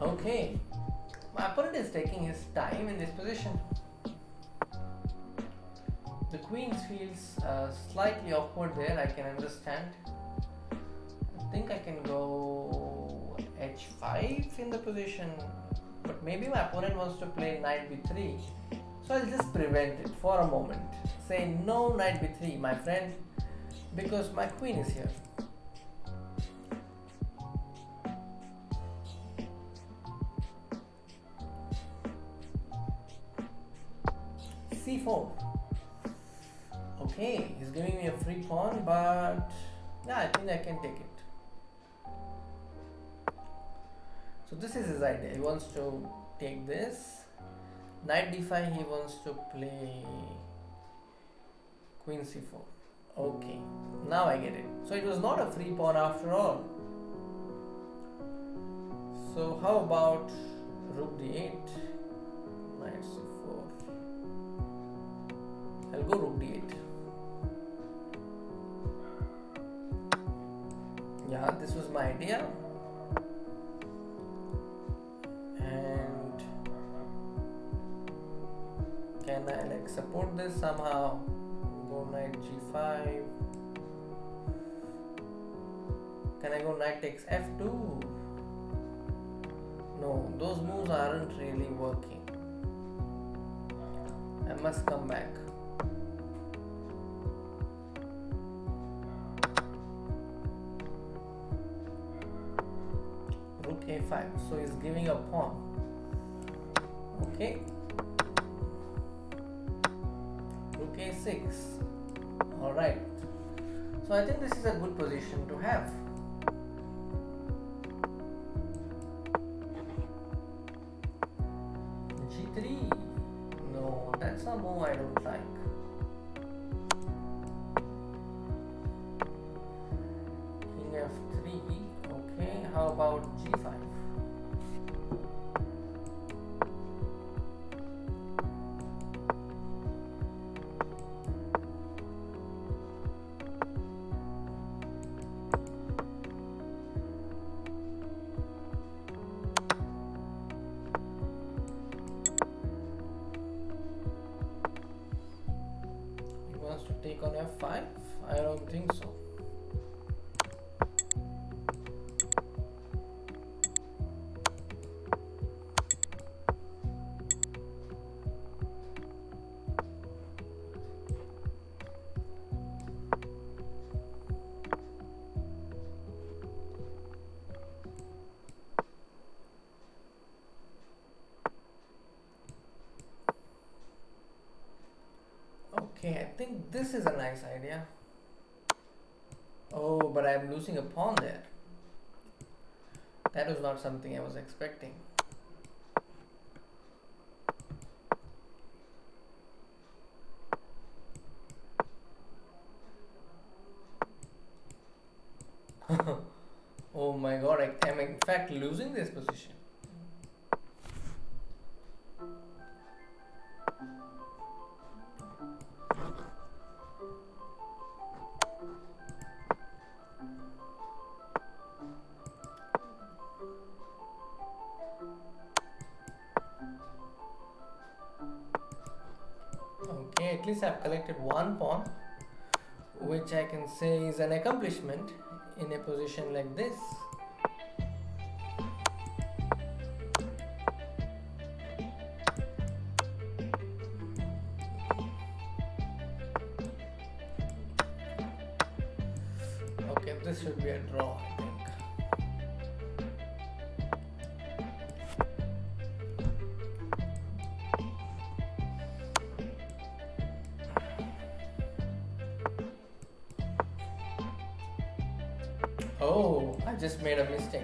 Okay. My opponent is taking his time in this position. The queen feels slightly awkward there, I can understand. I think I can go h5 in the position, but maybe my opponent wants to play knight b3. So I'll just prevent it for a moment. Say no knight b3, my friend, because my queen is here. c4. Okay, he's giving me a free pawn, but yeah, I think I can take it. So this is his idea. He wants to take this. Knight d5, he wants to play queen c4. Okay, now I get it. So it was not a free pawn after all. So how about rook d8, knight c4. I'll go rook d8. Yeah, this was my idea. And can I like support this somehow? Go knight g5. Can I go knight takes f2? No, those moves aren't really working. I must come back. a5, so he's giving a pawn. Okay, rook a6. All right, so I think this is a good position to have. g3. No, that's a move I don't like. King f3. Okay, how about g5? To take on f5? I don't think so. Okay, I think this is a nice idea. Oh, but I'm losing a pawn there. That was not something I was expecting. Oh my god, I am in fact losing this position. Okay, at least I've collected one pawn, which I can say is an accomplishment in a position like this. Okay, this should be a draw, I think. Oh, I just made a mistake.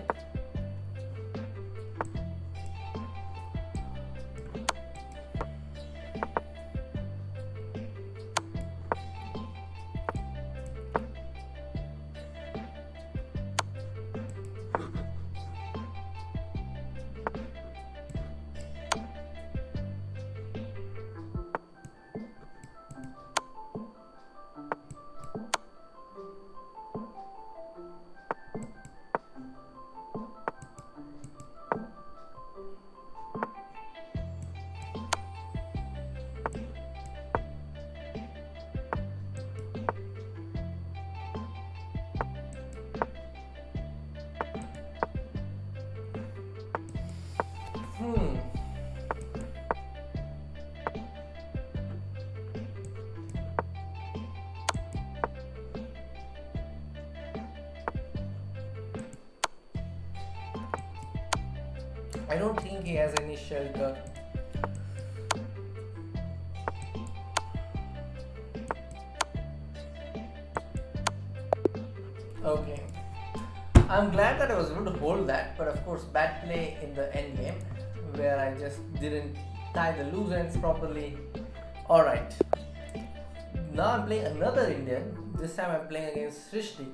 I don't think he has any shelter. Okay. I'm glad that I was able to hold that, but of course bad play in the end game where I just didn't tie the loose ends properly. Alright. Now I'm playing another Indian. This time I'm playing against Srishti.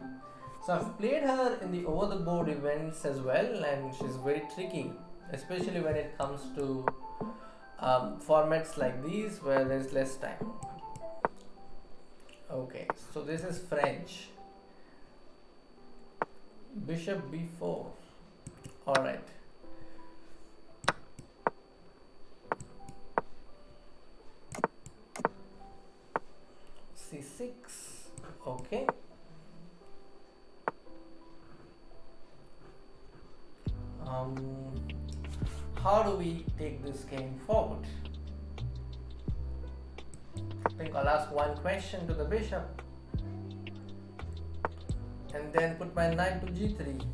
So I've played her in the over the board events as well, and she's very tricky, especially when it comes to formats like these where there's less time. Okay, so this is French. Bishop b4. Alright. c6. Okay. How do we take this game forward? I think I'll ask one question to the bishop and then put my knight to g3.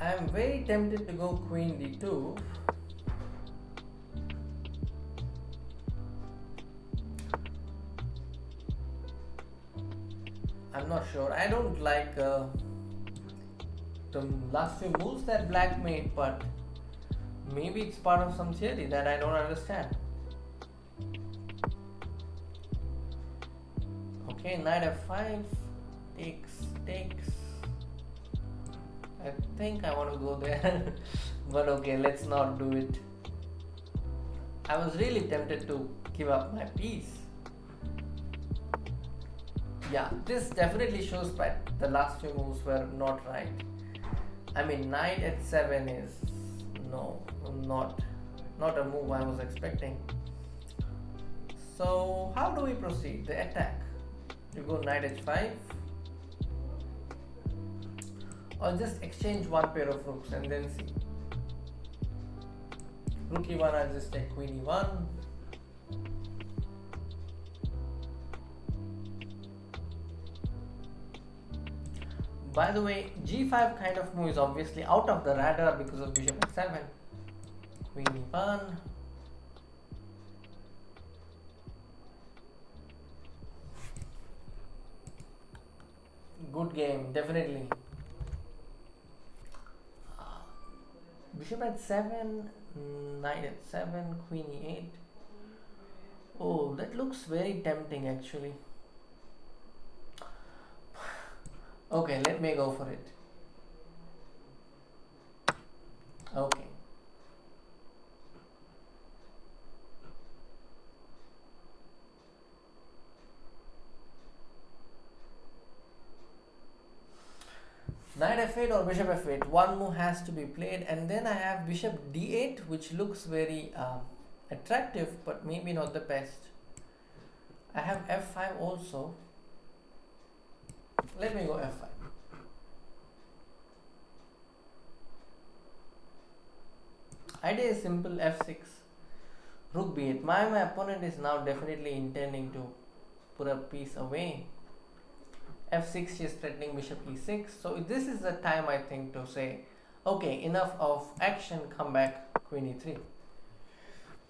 I am very tempted to go queen d2. I'm not sure. I don't like the last few moves that black made, but maybe it's part of some theory that I don't understand. Okay, knight f5, takes. I think I want to go there, but okay, let's not do it. I was really tempted to give up my piece. Yeah, this definitely shows that the last few moves were not right. I mean, knight at 7 is not a move I was expecting. So how do we proceed? The attack. You go knight h5, or just exchange one pair of rooks and then see. Rook e1, I'll just take queen e1. By the way, g5 kind of move is obviously out of the radar because of bishop f7. Queen e1. Good game, definitely. Bishop at 7, knight at 7, queen e8. Oh, that looks very tempting actually. Okay, let me go for it. Okay. Knight f8 or bishop f8, one move has to be played, and then I have bishop d8, which looks very attractive, but maybe not the best. I have f5 also. Let me go f5. Idea is simple, f6, rook b8. My opponent is now definitely intending to put a piece away. f6, she is threatening bishop e6. So this is the time I think to say, okay, enough of action, come back, queen e3.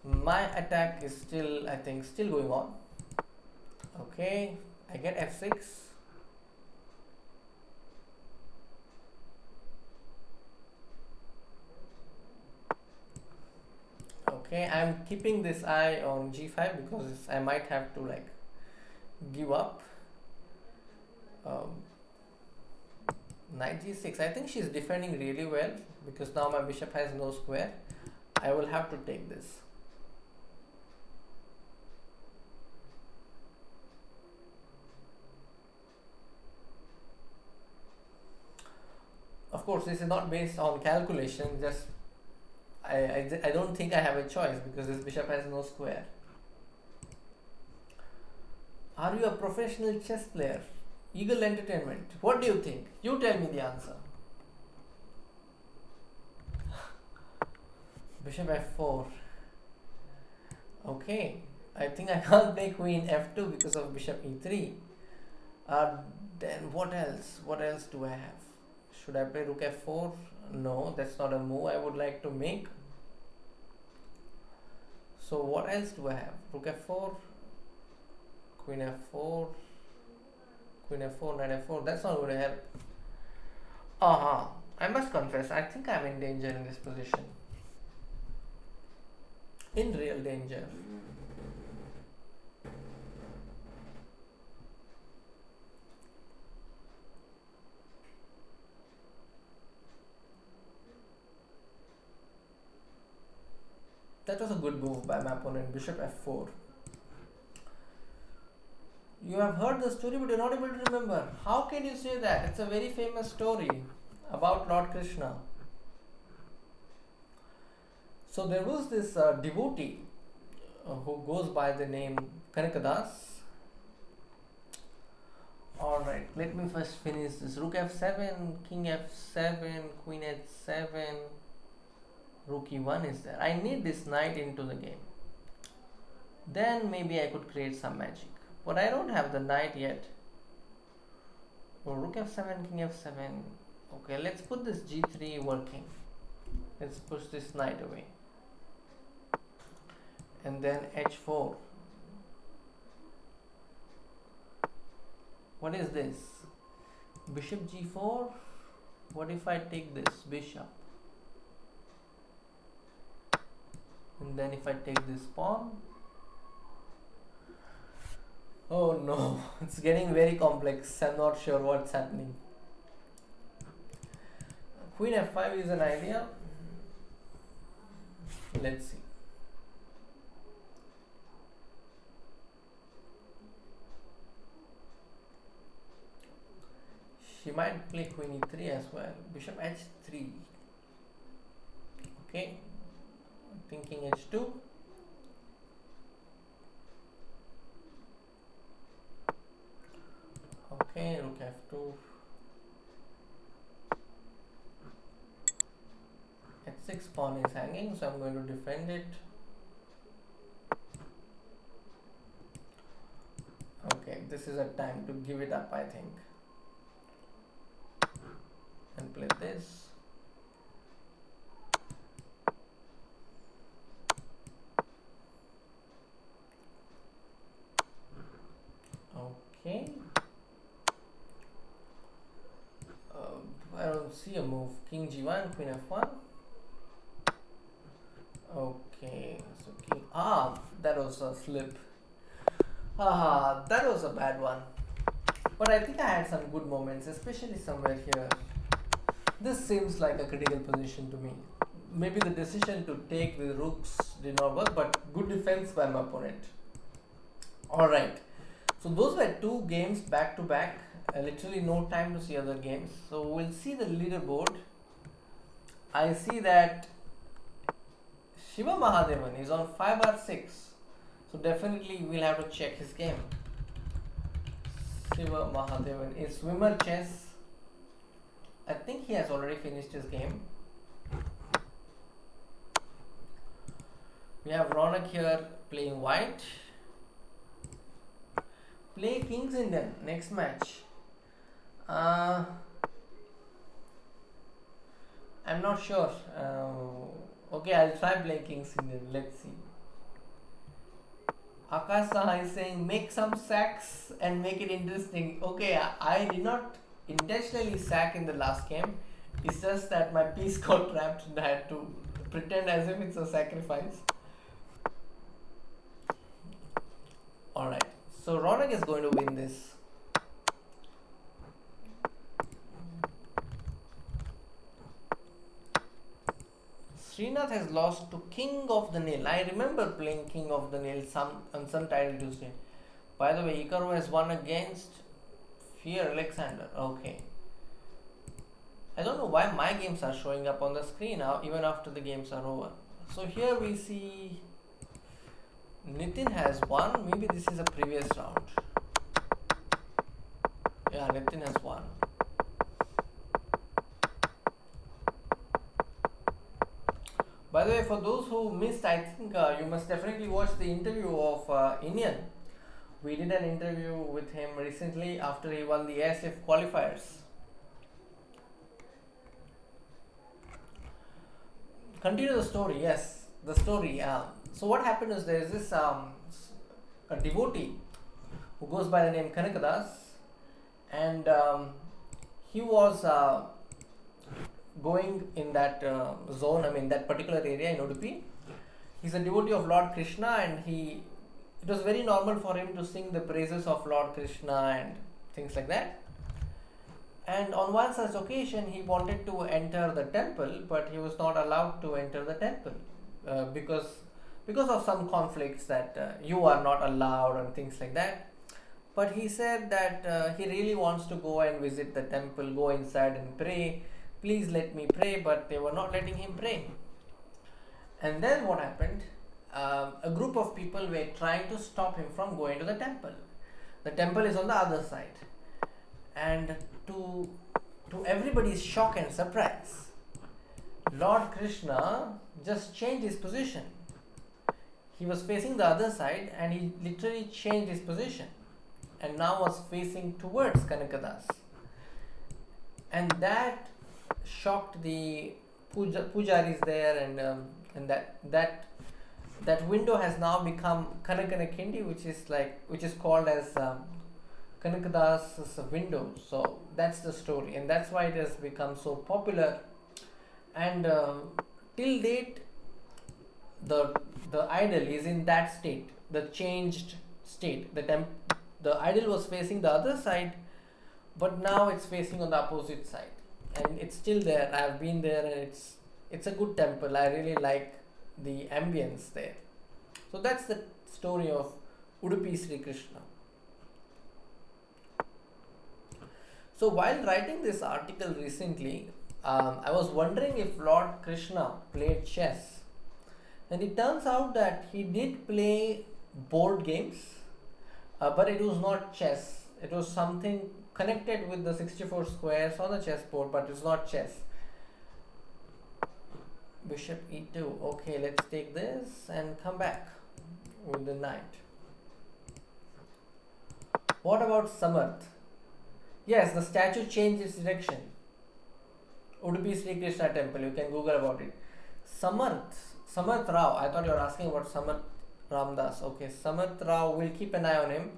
My attack is still, I think, still going on. Okay, I get f6. Okay, I'm keeping this eye on g5 because I might have to like give up. Knight g6. I think she's defending really well because now my bishop has no square. I will have to take this. Of course, this is not based on calculation, just I don't think I have a choice because this bishop has no square. Are you a professional chess player? Eagle Entertainment. What do you think? You tell me the answer. Bishop f4. Okay. I think I can't play queen f2 because of bishop e3. Then what else? What else do I have? Should I play rook f4? No, that's not a move I would like to make. So what else do I have? Rook f4, queen f4, queen f4, knight f4. That's not going to help. I must confess, I think I'm in danger in this position. In real danger. That was a good move by my opponent, bishop f4. You have heard the story but you're not able to remember. How can you say that? It's a very famous story about Lord Krishna. So there was this devotee who goes by the name Kanakadas. Alright, let me first finish this. Rook f7, king f7, queen h7, rook e1 is there. I need this knight into the game. Then maybe I could create some magic. But I don't have the knight yet. Oh, rook f7, king f7. Okay, let's put this g3 working. Let's push this knight away. And then h4. What is this? Bishop g4. What if I take this bishop? And then if I take this pawn. Oh no, it's getting very complex. I'm not sure what's happening. Queen f5 is an idea. Let's see. She might play queen e3 as well. Bishop h3. Okay. Thinking h2. Okay, rook f2. h6 pawn is hanging, so I'm going to defend it. Okay, this is a time to give it up, I think. And play this. Okay. I don't see a move. King g1, queen f1. Okay, so king. That was a flip. That was a bad one. But I think I had some good moments, especially somewhere here. This seems like a critical position to me. Maybe the decision to take the rooks did not work, but good defense by my opponent. Alright, so those were two games back to back. Literally no time to see other games. So we'll see the leaderboard. I see that Siva Mahadevan is on 5r6. So definitely we'll have to check his game. Siva Mahadevan is swimmer chess. I think he has already finished his game. We have Ronak here playing white. Play Kings Indian next match. I'm not sure. Okay, I'll try playing Kings Indian. Let's see. Akash Saha is saying make some sacks and make it interesting. Okay, I did not intentionally sack in the last game. It's just that my piece got trapped and I had to pretend as if it's a sacrifice. Alright, so Ronak is going to win this. Srinath has lost to King of the Nail. I remember playing King of the Nail on some title Tuesday. By the way, Ikaru has won against Fear Alexander. Okay. I don't know why my games are showing up on the screen now, even after the games are over. So here we see Nitin has won. Maybe this is a previous round. Yeah, Nitin has won. By the way, for those who missed, I think you must definitely watch the interview of Indian. We did an interview with him recently after he won the ASF qualifiers. Continue the story. Yes, the story. So what happened is there is this a devotee who goes by the name Kanakadas, and he was going in that zone, that particular area in Udupi. He's a devotee of Lord Krishna, and it was very normal for him to sing the praises of Lord Krishna and things like that. And on one such occasion, he wanted to enter the temple, but he was not allowed to enter the temple because of some conflicts that you are not allowed and things like that. But he said that he really wants to go and visit the temple, go inside and pray. Please let me pray, but they were not letting him pray. And then what happened? A group of people were trying to stop him from going to the temple. The temple is on the other side. And to everybody's shock and surprise, Lord Krishna just changed his position. He was facing the other side and he literally changed his position and now was facing towards Kanakadas. And that shocked the pujaris there, and that window has now become Kanakana Kindi, which is called as Kanakadas's window. So that's the story, and that's why it has become so popular. And till date, the idol is in that state, the changed state. The idol was facing the other side, but now it's facing on the opposite side, and it's still there. I've been there, and it's a good temple. I really like the ambience there. So that's the story of Udupi Sri Krishna. So while writing this article recently, I was wondering if Lord Krishna played chess, and it turns out that he did play board games, but it was not chess. It was something connected with the 64 squares on the chessboard, but it's not chess. Bishop e2. Okay, let's take this and come back with the knight. What about Samarth? Yes, the statue changed its direction. Udupi Sri Krishna temple, you can Google about it. Samarth Rao. I thought you were asking about Samarth Ramdas. Okay, Samarth Rao, we'll keep an eye on him.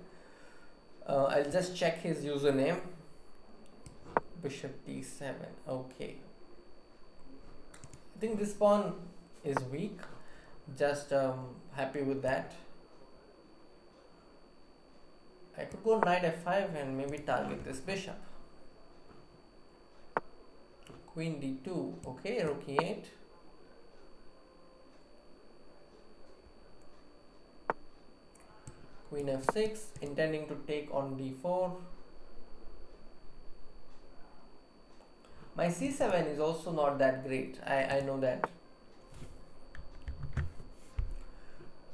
I'll just check his username. Bishop d7. Okay. I think this pawn is weak. Just happy with that. I could go knight f5 and maybe target this bishop. Queen d2. Okay, rook e8. Queen f6, intending to take on d4. My c7 is also not that great. I know that.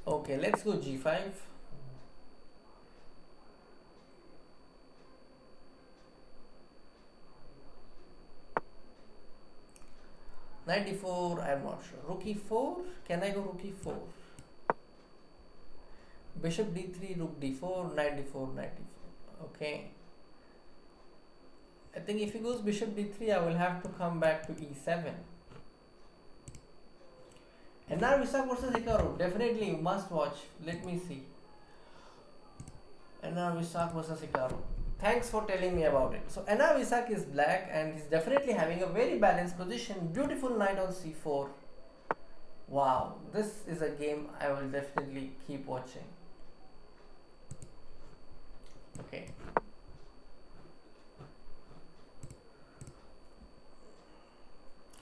Okay, let's go g5. Knight d4, I am not sure. Rook e4, can I go rook e4? Bishop d3, rook d4, knight d4, knight d4. Okay. I think if he goes bishop d3, I will have to come back to e7. And now Visak versus Hikaru. Definitely you must watch. Let me see. And now Visak versus Hikaru. Thanks for telling me about it. So Anna Visak is black and he's definitely having a very balanced position. Beautiful knight on c4. Wow, this is a game I will definitely keep watching. Okay.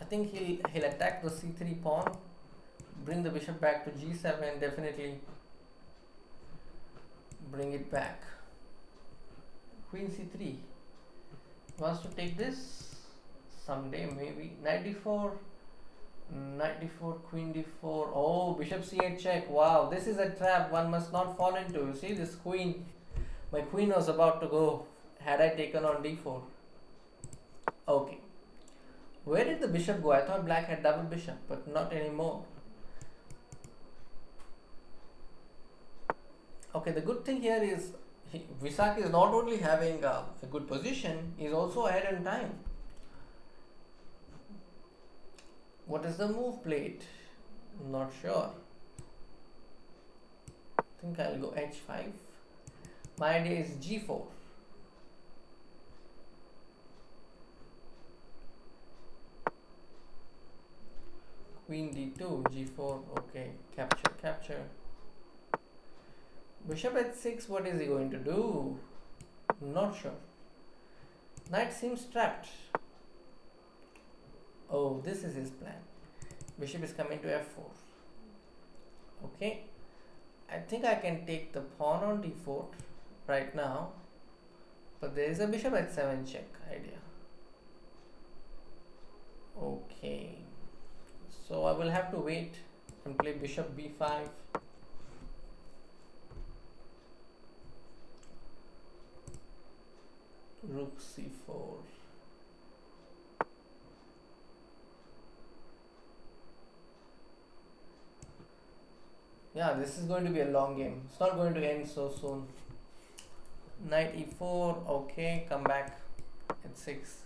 I think he'll attack the c3 pawn, bring the bishop back to g7, definitely bring it back. Queen c3. Wants to take this someday maybe. Knight d4, knight d4, queen d4. Oh, bishop c8 check. Wow, this is a trap one must not fall into. You see this queen. My queen was about to go had I taken on d4. Okay. Where did the bishop go? I thought black had double bishop, but not anymore. Okay, the good thing here is Visak is not only having a good position, he is also ahead in time. What is the move played? Not sure. I think I'll go h5. My idea is g4. Queen d2, g4, okay, capture. Bishop h6, what is he going to do? Not sure. Knight seems trapped. Oh, this is his plan. Bishop is coming to f4. Okay, I think I can take the pawn on d4 right now, but there is a bishop h7 check idea. Okay. So I will have to wait and play bishop b5. Rook c4. Yeah, this is going to be a long game. It's not going to end so soon. Knight e4. Okay, come back at 6.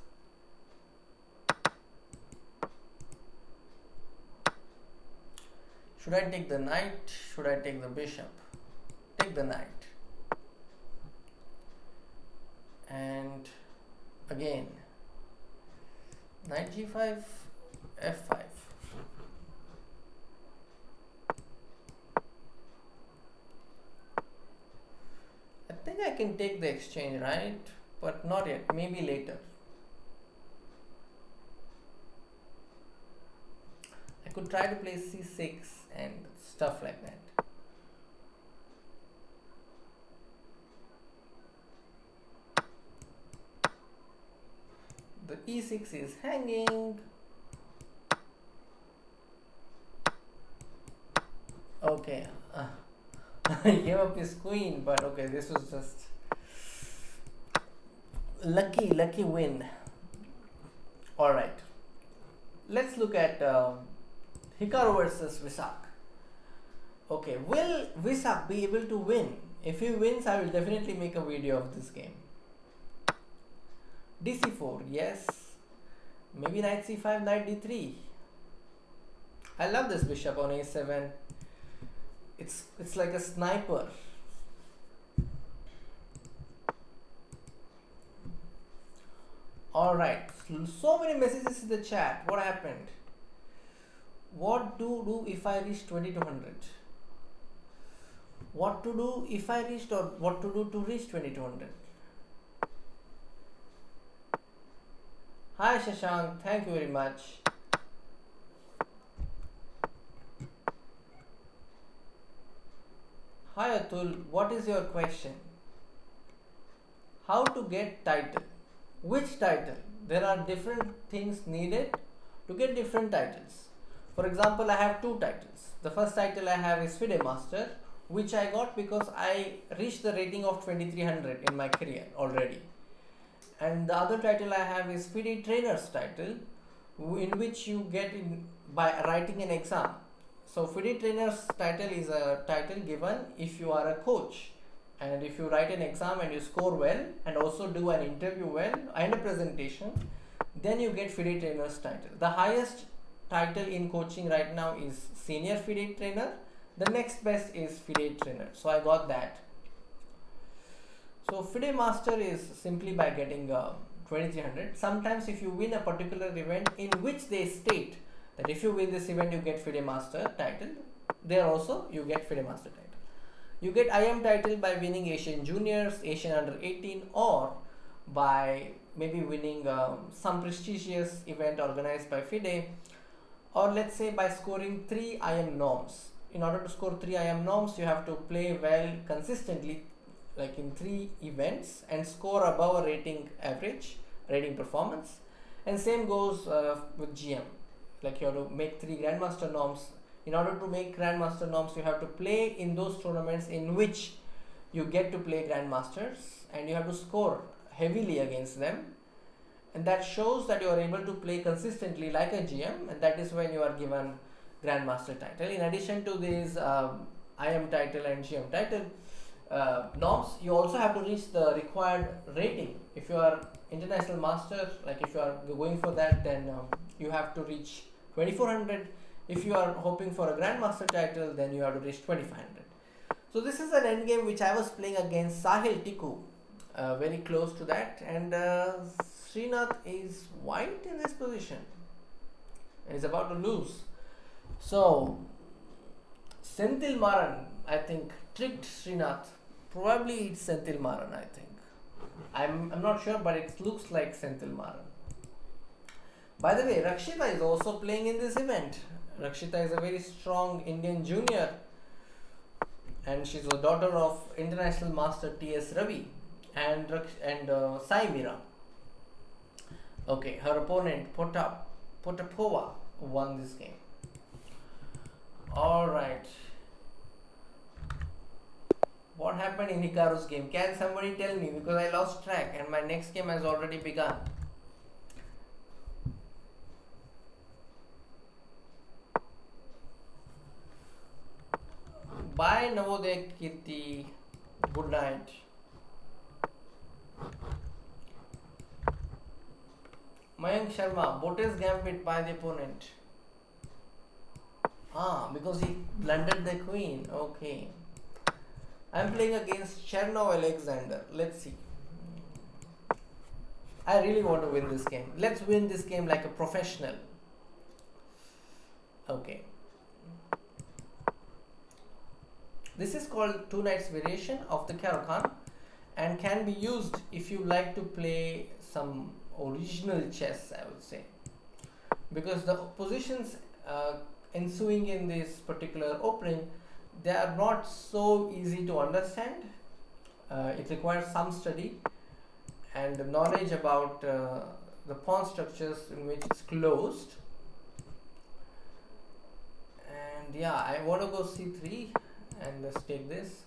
Should I take the knight? Should I take the bishop? Take the knight. And again, knight g5, f5. I think I can take the exchange, right? But not yet, maybe later. I could try to play c6 and stuff like that. The e6 is hanging. Okay, he gave up his queen, but okay, this was just lucky win. All right, let's look at Hikaru versus Visak. Okay, will Visak be able to win? If he wins, I will definitely make a video of this game. dc4, yes. Maybe knight c5, knight d3. I love this bishop on a7. It's like a sniper. All right, so many messages in the chat. What happened? What to do if I reach 2200? What to do if I reached, or what to do to reach 2200? Hi Shashank, thank you very much. Hi Atul, what is your question? How to get title? Which title? There are different things needed to get different titles. For example, I have two titles. The first title I have is FIDE Master, which I got because I reached the rating of 2300 in my career already. And the other title I have is FIDE Trainer's title, in which you get in by writing an exam. So FIDE Trainer's title is a title given if you are a coach, and if you write an exam and you score well and also do an interview well and a presentation, then you get FIDE Trainer's title. The highest title in coaching right now is Senior FIDE Trainer. The next best is FIDE Trainer. So I got that. So FIDE Master is simply by getting 2300. Sometimes if you win a particular event in which they state that if you win this event you get FIDE Master title, there also you get FIDE Master title. You get IM title by winning Asian Juniors, Asian Under 18, or by maybe winning some prestigious event organized by FIDE, or let's say by scoring 3 IM norms. In order to score 3 IM norms, you have to play well consistently, like in 3 events, and score above a rating average, rating performance. And same goes with GM. Like you have to make 3 Grandmaster norms. In order to make Grandmaster norms, you have to play in those tournaments in which you get to play Grandmasters, and you have to score heavily against them. And that shows that you are able to play consistently like a GM, and that is when you are given Grandmaster title. In addition to these IM title and GM title norms, you also have to reach the required rating. If you are international master, like if you are going for that, then you have to reach 2400. If you are hoping for a Grandmaster title, then you have to reach 2500. So this is an endgame which I was playing against Sahil Tiku, very close to that, and Srinath is white in this position and is about to lose. So Senthil Maran, I think, tricked Srinath. Probably it's Senthil Maran, I think. I'm not sure, but it looks like Senthil Maran. By the way, Rakshita is also playing in this event. Rakshita is a very strong Indian junior, and she's the daughter of International Master T.S. Ravi and Sai Mira. Okay, her opponent Potapova won this game. Alright. What happened in Hikaru's game? Can somebody tell me? Because I lost track and my next game has already begun. Bye Navodaya Kirti. Good night. Mayank Sharma, Bote's gambit by the opponent. Ah, because he blundered the queen. Okay. I'm playing against Chernov Alexander. Let's see. I really want to win this game. Let's win this game like a professional. Okay. This is called two knights variation of the Caro-Kann and can be used if you like to play some original chess, I would say. Because the positions ensuing in this particular opening, they are not so easy to understand. It requires some study and knowledge about the pawn structures in which it's closed. And yeah, I want to go c3 and let's take this.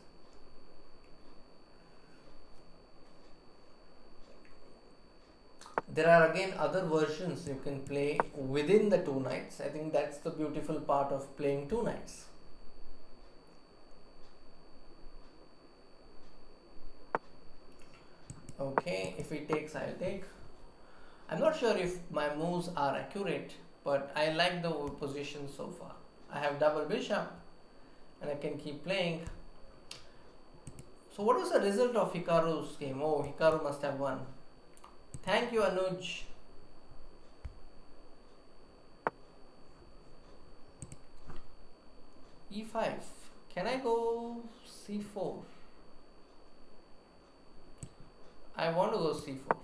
There are again other versions you can play within the two knights. I think that's the beautiful part of playing two knights. Okay, if he takes, I'll take. I'm not sure if my moves are accurate, but I like the position so far. I have double bishop and I can keep playing. So what was the result of Hikaru's game? Oh, Hikaru must have won. Thank you, Anuj. E5. Can I go C4? I want to go C4.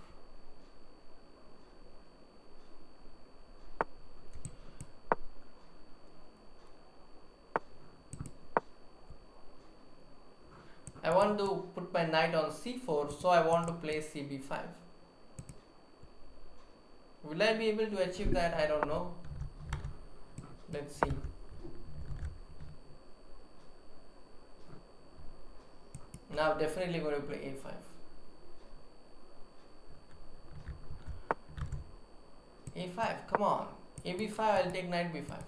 I want to put my knight on C4, so I want to play CB5. Will I be able to achieve that? I don't know. Let's see. Now definitely going to play A5. A5, come on. AB5, I'll take knight B5.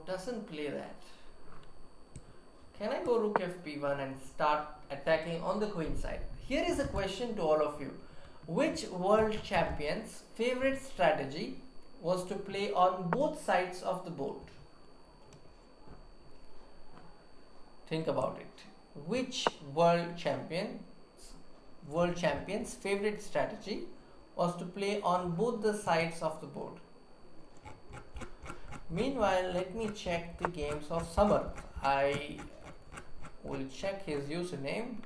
Doesn't play that. Can I go rook fb1 and start attacking on the queen side? Here is a question to all of you. Which world champion's favorite strategy was to play on both sides of the board? Think about it. Which world champion's favorite strategy was to play on both the sides of the board? Meanwhile, let me check the games of Samarth. I will check his username.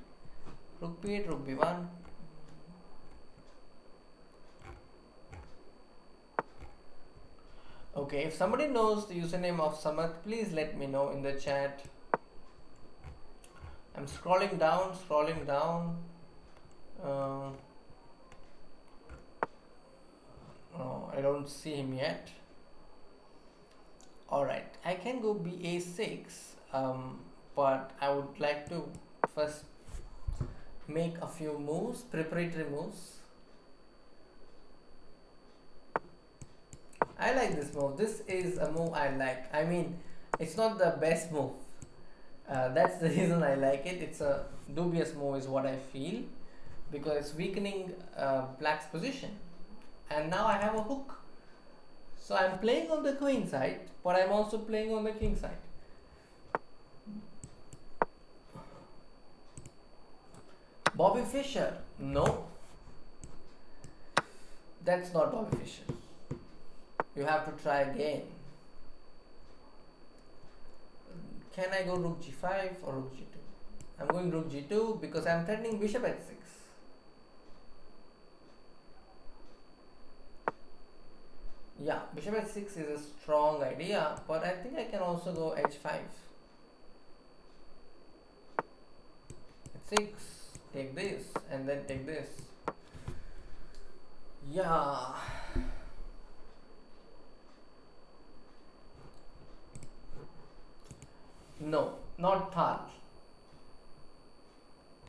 Rook b8, rook b1. Okay, if somebody knows the username of Samarth, please let me know in the chat. I'm scrolling down. No, I don't see him yet. Alright, I can go ba6, but I would like to first make a few moves, preparatory moves. I like this move. This is a move I like. I mean, it's not the best move. That's the reason I like it. It's a dubious move is what I feel, because it's weakening black's position. And now I have a hook. So I'm playing on the queen side, but I'm also playing on the king side. Bobby Fischer? No. That's not Bobby Fischer. You have to try again. Can I go rook g5 or rook g2? I'm going rook g2 because I'm threatening bishop h6. Yeah, bishop h6 is a strong idea, but I think I can also go h5. h6, take this, and then take this. Yeah. No, not Thal.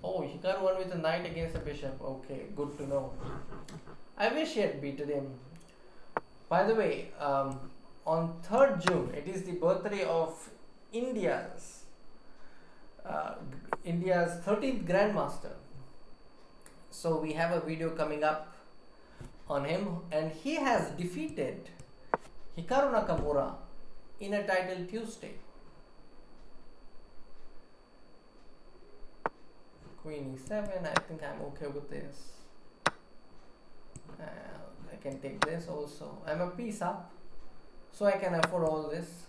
Oh, Hikaru won with a knight against a bishop. Okay, good to know. I wish he had beaten him. By the way, on 3rd June, it is the birthday of India's 13th Grandmaster, So we have a video coming up on him, and he has defeated Hikaru Nakamura in a title Tuesday. Queen e7, I think I'm okay with this. I can take this also. I'm a piece up, so I can afford all this.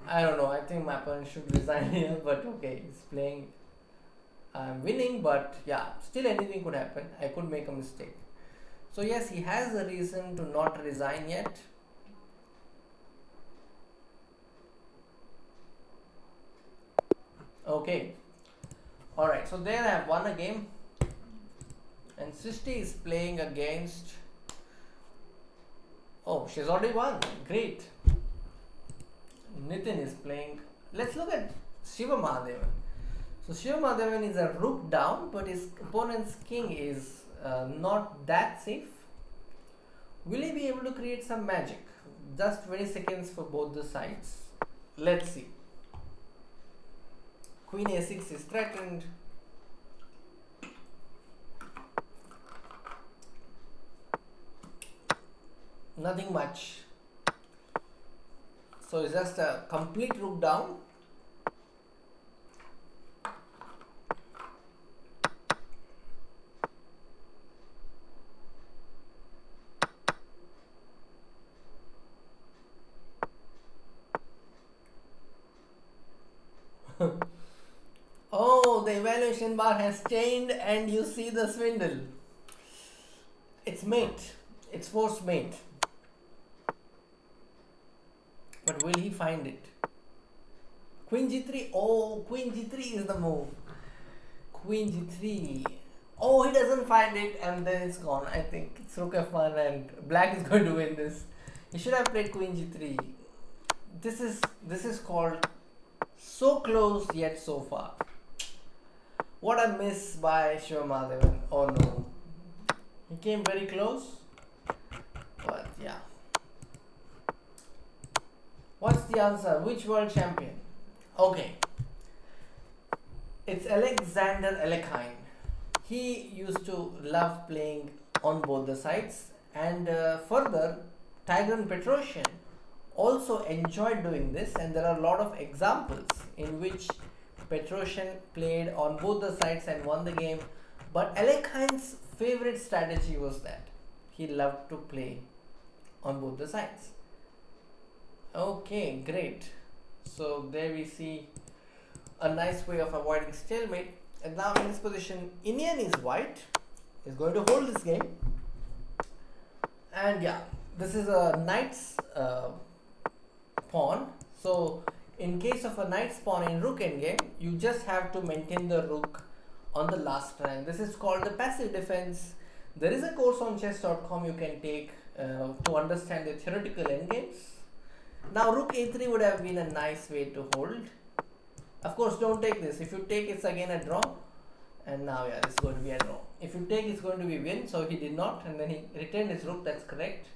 I don't know, I think my opponent should resign here, but okay, he's playing. I'm winning, but yeah, still anything could happen. I could make a mistake. So yes, he has a reason to not resign yet. Okay. Alright, so there I have won a game. And Srishti is playing against... Oh, she's already won. Great. Nitin is playing... Let's look at Siva Mahadevan. So Siva Mahadevan is a rook down, but his opponent's king is not that safe. Will he be able to create some magic? Just 20 seconds for both the sides. Let's see. Queen a6 is threatened. Nothing much. So it's just a complete rook down. Oh, the evaluation bar has changed and you see the swindle. It's mate. It's forced mate. But will he find it? Queen g3. Oh, queen g3 is the move. Queen g3. Oh, he doesn't find it and then it's gone. I think it's rook f1 and black is going to win this. He should have played queen g3. This is called so close yet so far. What a miss by Siva Mahadevan. Oh no. He came very close. But yeah. What's the answer? Which world champion? Okay. It's Alexander Alekhine. He used to love playing on both the sides, and further, Tigran Petrosian also enjoyed doing this, and there are a lot of examples in which Petrosian played on both the sides and won the game. But Alekhine's favorite strategy was that he loved to play on both the sides. Okay, great. So there we see a nice way of avoiding stalemate. And now in this position, Indian is white, is going to hold this game. And yeah, this is a knight's pawn. So in case of a knight's pawn in rook endgame, you just have to maintain the rook on the last rank. This is called the passive defense. There is a course on chess.com you can take to understand the theoretical endgames. Now rook a3 would have been a nice way to hold. Of course, don't take this. If you take, it's again a draw. And now, yeah, this is going to be a draw. If you take, it's going to be win. So he did not, and then he retained his rook. That's correct.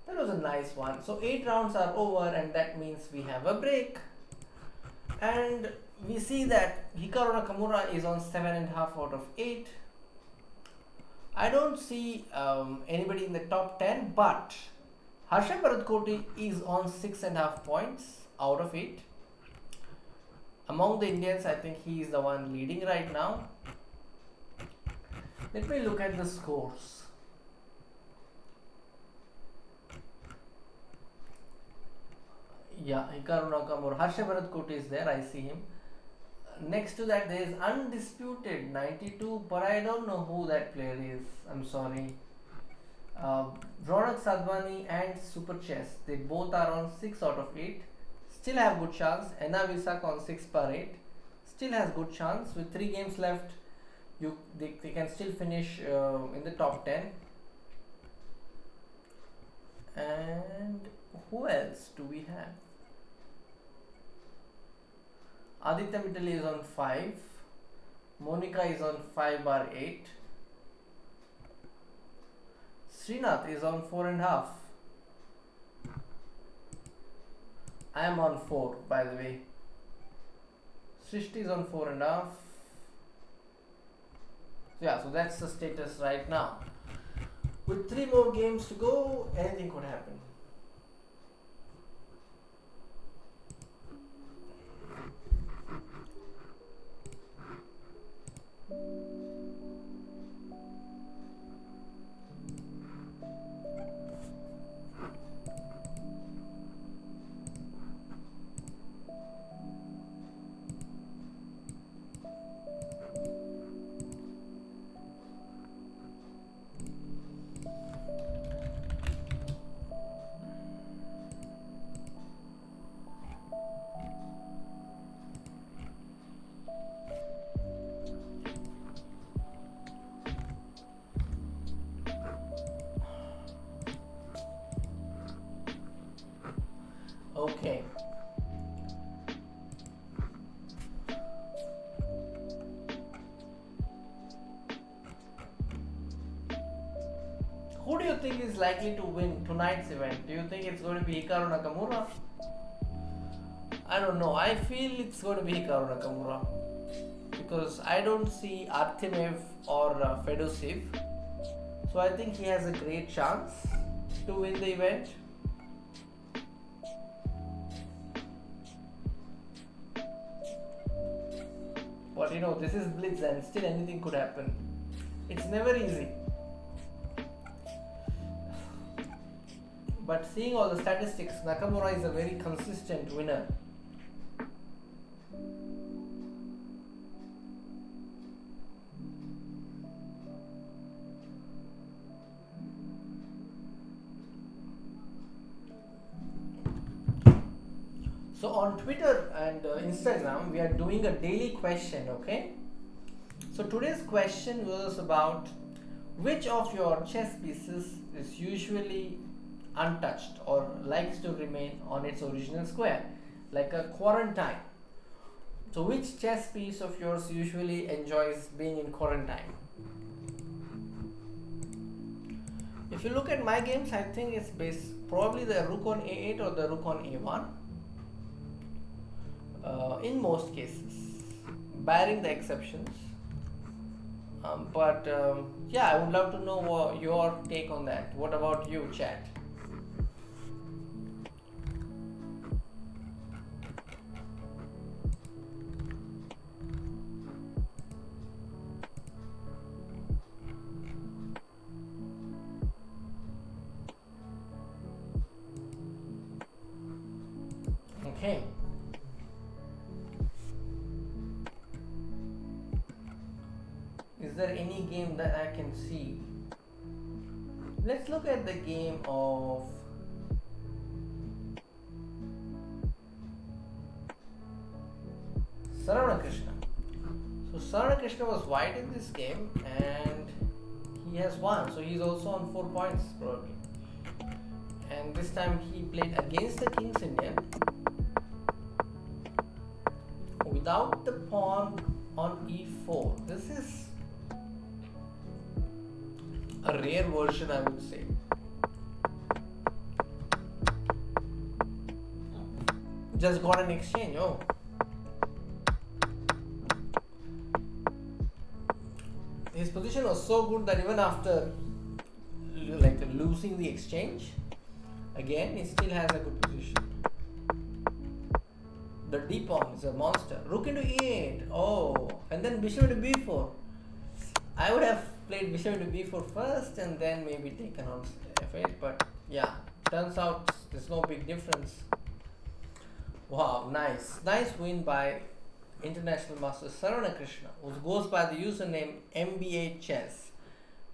That was a nice one. So 8 rounds are over, and that means we have a break. And we see that Hikaru Nakamura is on 7.5 out of 8. I don't see anybody in the top 10, but Harsha Bharatkoti is on 6.5 points out of 8. Among the Indians, I think he is the one leading right now. Let me look at the scores. Yeah, Hikaru Nakamura. Harsha Bharatkoti is there, I see him. Next to that, there is undisputed 92, but I don't know who that player is. I'm sorry. Ronak Sadhwani and Super Chess, they both are on 6 out of 8. Still have good chance. Anna Visak on 6 per 8. Still has good chance. With 3 games left, they can still finish in the top 10. And who else do we have? Aditya Mittal is on 5. Monica is on 5 bar 8. Srinath is on 4.5. I am on 4, by the way. Srishti is on 4.5. Yeah, so that's the status right now. With 3 more games to go, anything could happen. Okay. Who do you think is likely to win tonight's event? Do you think it's going to be Hikaru Nakamura? I don't know. I feel it's going to be Hikaru Nakamura because I don't see Artemev or Fedosiv. So I think he has a great chance to win the event. But you know, this is Blitz and still anything could happen. It's never easy. But seeing all the statistics, Nakamura is a very consistent winner. So on Twitter and Instagram, we are doing a daily question, okay? So today's question was about which of your chess pieces is usually untouched or likes to remain on its original square, like a quarantine. So which chess piece of yours usually enjoys being in quarantine? If you look at my games, I think it's probably the rook on a8 or the rook on a1. In most cases, barring the exceptions. Yeah, I would love to know your take on that. What about you, chat? Okay. Is there any game that I can see? Let's look at the game of Saravana Krishna. So Saravana Krishna was white in this game and he has won. So he's also on 4 points probably. And this time he played against the King's Indian without the pawn on e4. This is a rare version, I would say. Just got an exchange. Oh, his position was so good that even after losing the exchange, again he still has a good position. The d pawn is a monster. Rook into e8. Oh, and then bishop into b4. I would have played bishop into b4 first and then maybe taken on f8, but yeah, turns out there's no big difference. Wow, nice win by international master Saravana Krishna, who goes by the username MBA Chess.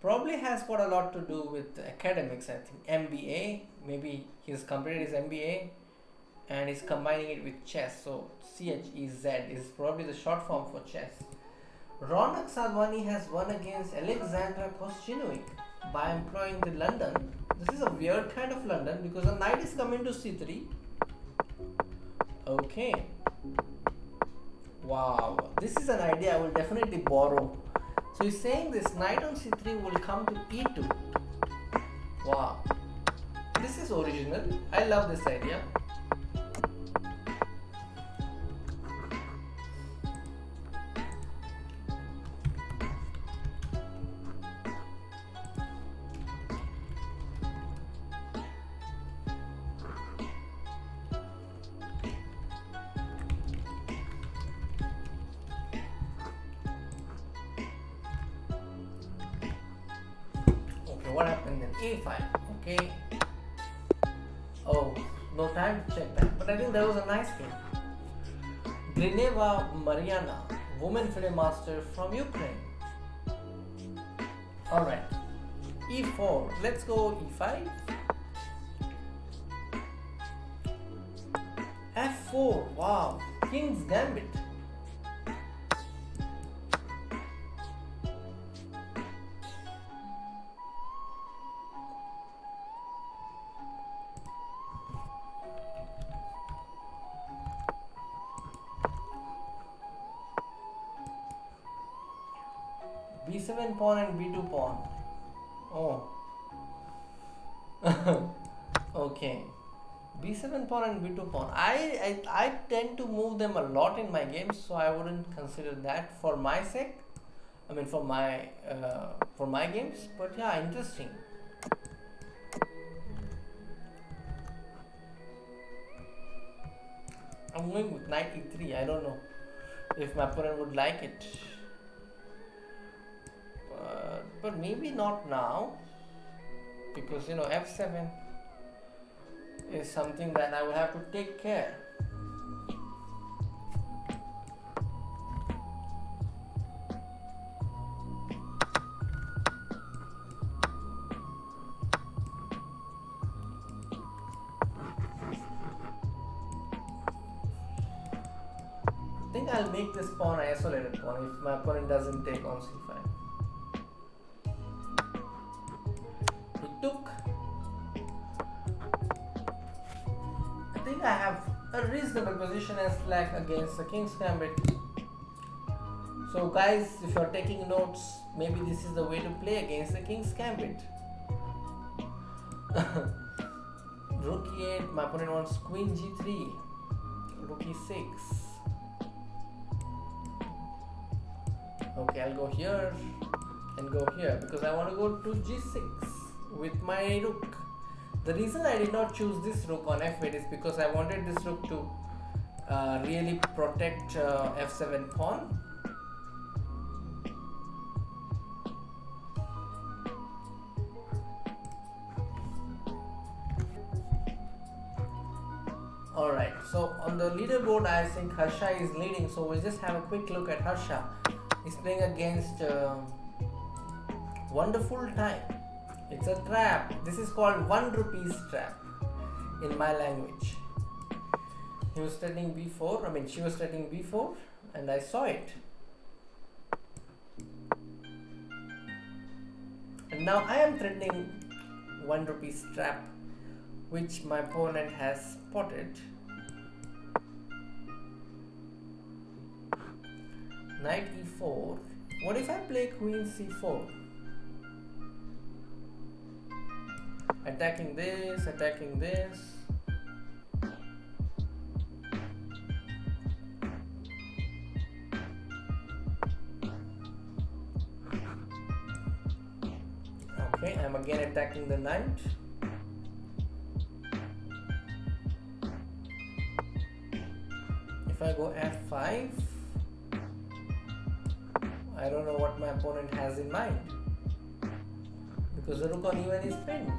Probably has got a lot to do with academics, I think. MBA, maybe he's completed his MBA and he's combining it with chess, so CHEZ is probably the short form for chess. Ronak Sadhwani has won against Alexandra Kostchinovic by employing the London. This is a weird kind of London because the knight is coming to c3. Okay. Wow, this is an idea I will definitely borrow. So he's saying this knight on c3 will come to e2. Wow, this is original. I love this idea. Okay, what happened then? a5. Okay. Oh, no time to check that. But I think that was a nice game. Grineva Mariana, woman FIDE master from Ukraine. Alright. e4. Let's go e5. f4. Wow. King's Gambit. b7 pawn and b2 pawn. Oh. Okay. b7 pawn and b2 pawn. I tend to move them a lot in my games, so I wouldn't consider that for my sake. I mean for my games. But yeah, interesting. I'm going with knight e3. I don't know if my opponent would like it. But maybe not now, because f7 is something that I will have to take care. I think I'll make this pawn an isolated pawn if my opponent doesn't take on c5. Took. I think I have a reasonable position as flag against the King's Gambit. So guys, if you're taking notes, maybe this is the way to play against the King's Gambit. Rook e8, my opponent wants Queen g3, Rook e6. Okay, I'll go here and go here because I want to go to g6 with my rook. The reason I did not choose this rook on f8 is because I wanted this rook to really protect f7 pawn. Alright, so on the leaderboard I think Harsha is leading, so we'll just have a quick look at Harsha. He's playing against Wonderful Time. It's a trap. This is called 1 rupees trap in my language. He was threatening b4. I mean, she was threatening b4, and I saw it. And now I am threatening 1 rupees trap, which my opponent has spotted. Knight e4. What if I play queen c4? Attacking this, attacking this. Okay, I'm again attacking the knight. If I go f5, I don't know what my opponent has in mind, because the rook on e1 is pinned.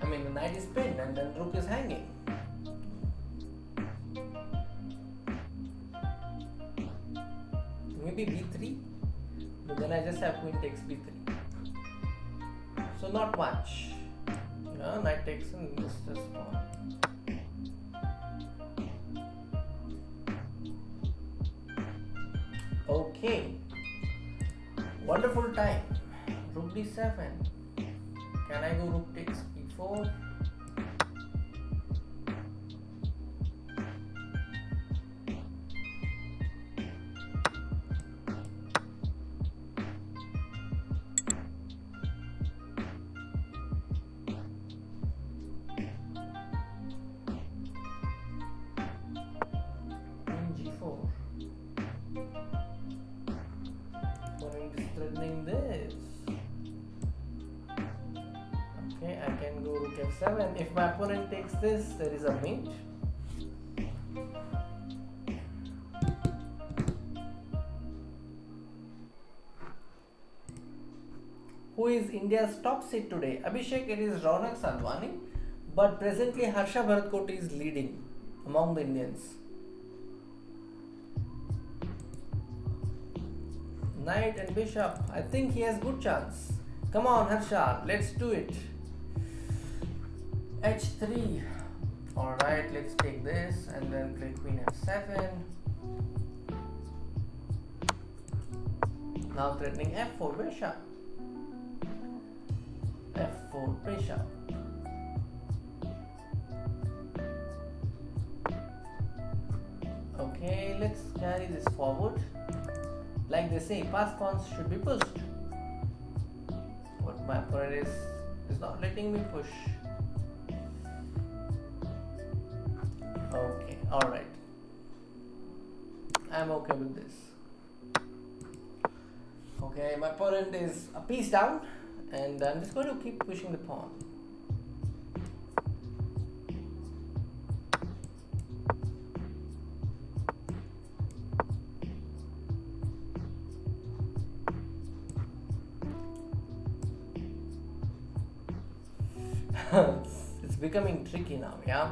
I mean, the knight is pinned and then rook is hanging. Maybe b3, but then I just have queen takes b3. So not much. Knight takes and this just pawn. Okay. Wonderful time. Rook d7. Can I go rook takes b4? f7. If my opponent takes this, there is a mate. Who is India's top seed today? Abhishek, it is Raunak Sadhwani, but presently Harsha Bharatkoti is leading among the Indians. Knight and bishop. I think he has good chance. Come on, Harsha, let's do it. h3. Alright, let's take this and then play queen f7. Now threatening f4 bishop. f4 bishop. Okay, let's carry this forward. Like they say, pass pawns should be pushed. But my opponent is not letting me push. Okay, alright. I'm okay with this. Okay, my opponent is a piece down, and I'm just going to keep pushing the pawn. It's becoming tricky now, yeah?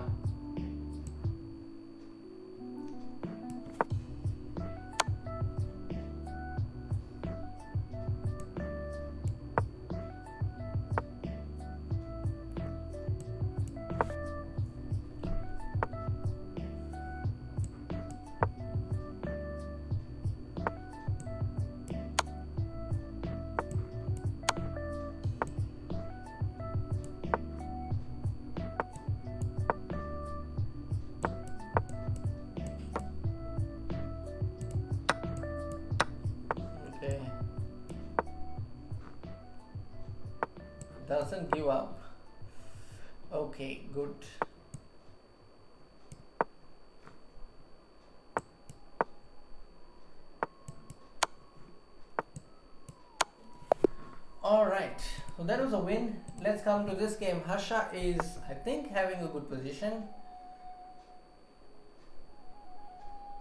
Okay. Doesn't give up. Okay, good. Alright, so that was a win. Let's come to this game. Harsha is, I think, having a good position.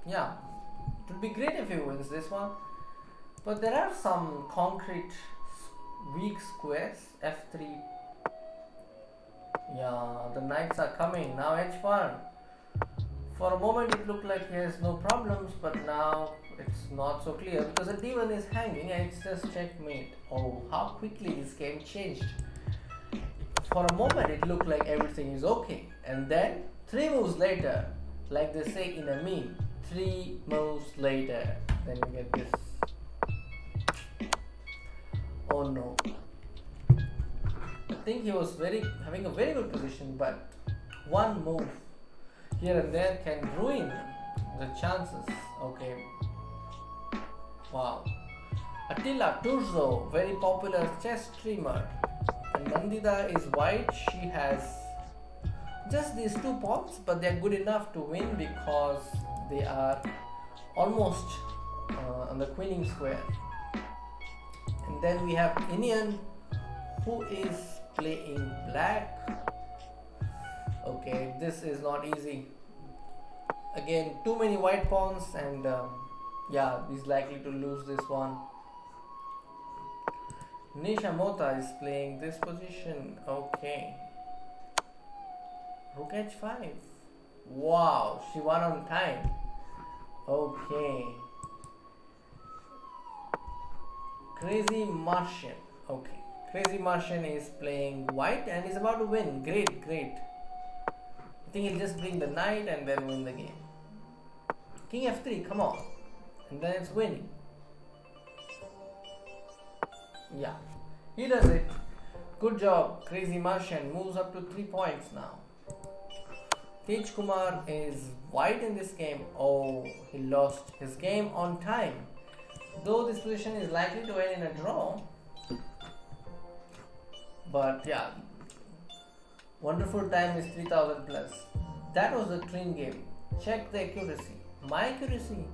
Yeah, it would be great if he wins this one. But there are some concrete weak squares. f3. Yeah, the knights are coming. Now h1. For a moment it looked like he has no problems, but now it's not so clear because the d1 is hanging and it's just checkmate. Oh, how quickly this game changed. For a moment it looked like everything is okay, and then 3 moves later, like they say in a meme, 3 moves later, then you get this. Oh no. I think he was having a very good position, but one move here and there can ruin the chances. Okay. Wow. Attila Turzo, very popular chess streamer. And Nandita is white. She has just these 2 pawns, but they are good enough to win because they are almost on the queening square. And then we have Inian, who is playing black. Okay, this is not easy. Again, too many white pawns, and yeah, he's likely to lose this one. Nisha Mota is playing this position. Okay. Rook h5. Wow, she won on time. Okay. Crazy Martian. Okay. Crazy Martian is playing white and is about to win. Great, great. I think he'll just bring the knight and then win the game. King f3, come on. And then it's winning. Yeah. He does it. Good job. Crazy Martian moves up to 3 points now. Tej Kumar is white in this game. Oh, he lost his game on time. Though this position is likely to end in a draw. But yeah, wonderful time is 3000 plus. That was a clean game. Check the accuracy. My accuracy.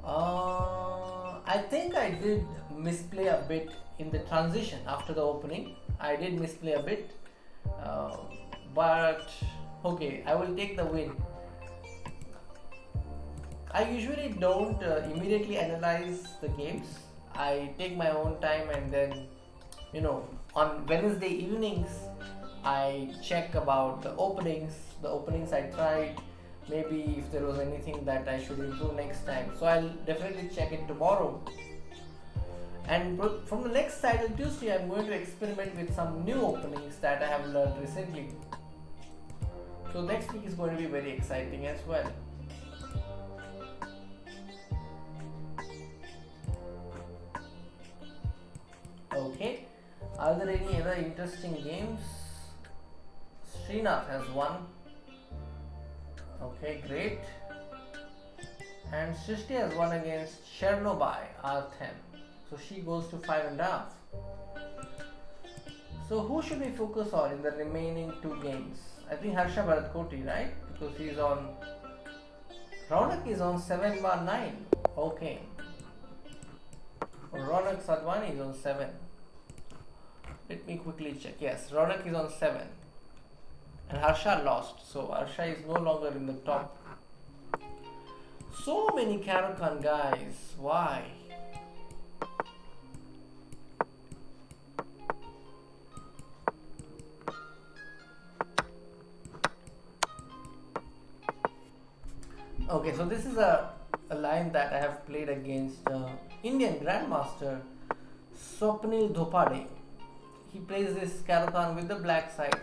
I think I did misplay a bit in the transition after the opening. I did misplay a bit. but okay, I will take the win. I usually don't immediately analyze the games. I take my own time, and then, on Wednesday evenings, I check about the openings. The openings I tried, maybe if there was anything that I should improve next time. So I'll definitely check it tomorrow. And from the next Title Tuesday, I'm going to experiment with some new openings that I have learned recently. So next week is going to be very exciting as well. Okay, are there any other interesting games? Srinath has won. Okay, great. And Srishti has won against Chernobyl R10. So she goes to 5.5. So who should we focus on in the remaining two games? I think Harsha Bharatkoti, right? Because he's on. Ronak is on 7/9. Okay. Ronak Sadwani is on 7. Let me quickly check. Yes, Ronak is on 7. And Harsha lost. So Harsha is no longer in the top. So many Karukan guys. Why? Okay, so this is a line that I have played against Indian Grandmaster Swapnil Dhopade. He plays this Karukan with the black side.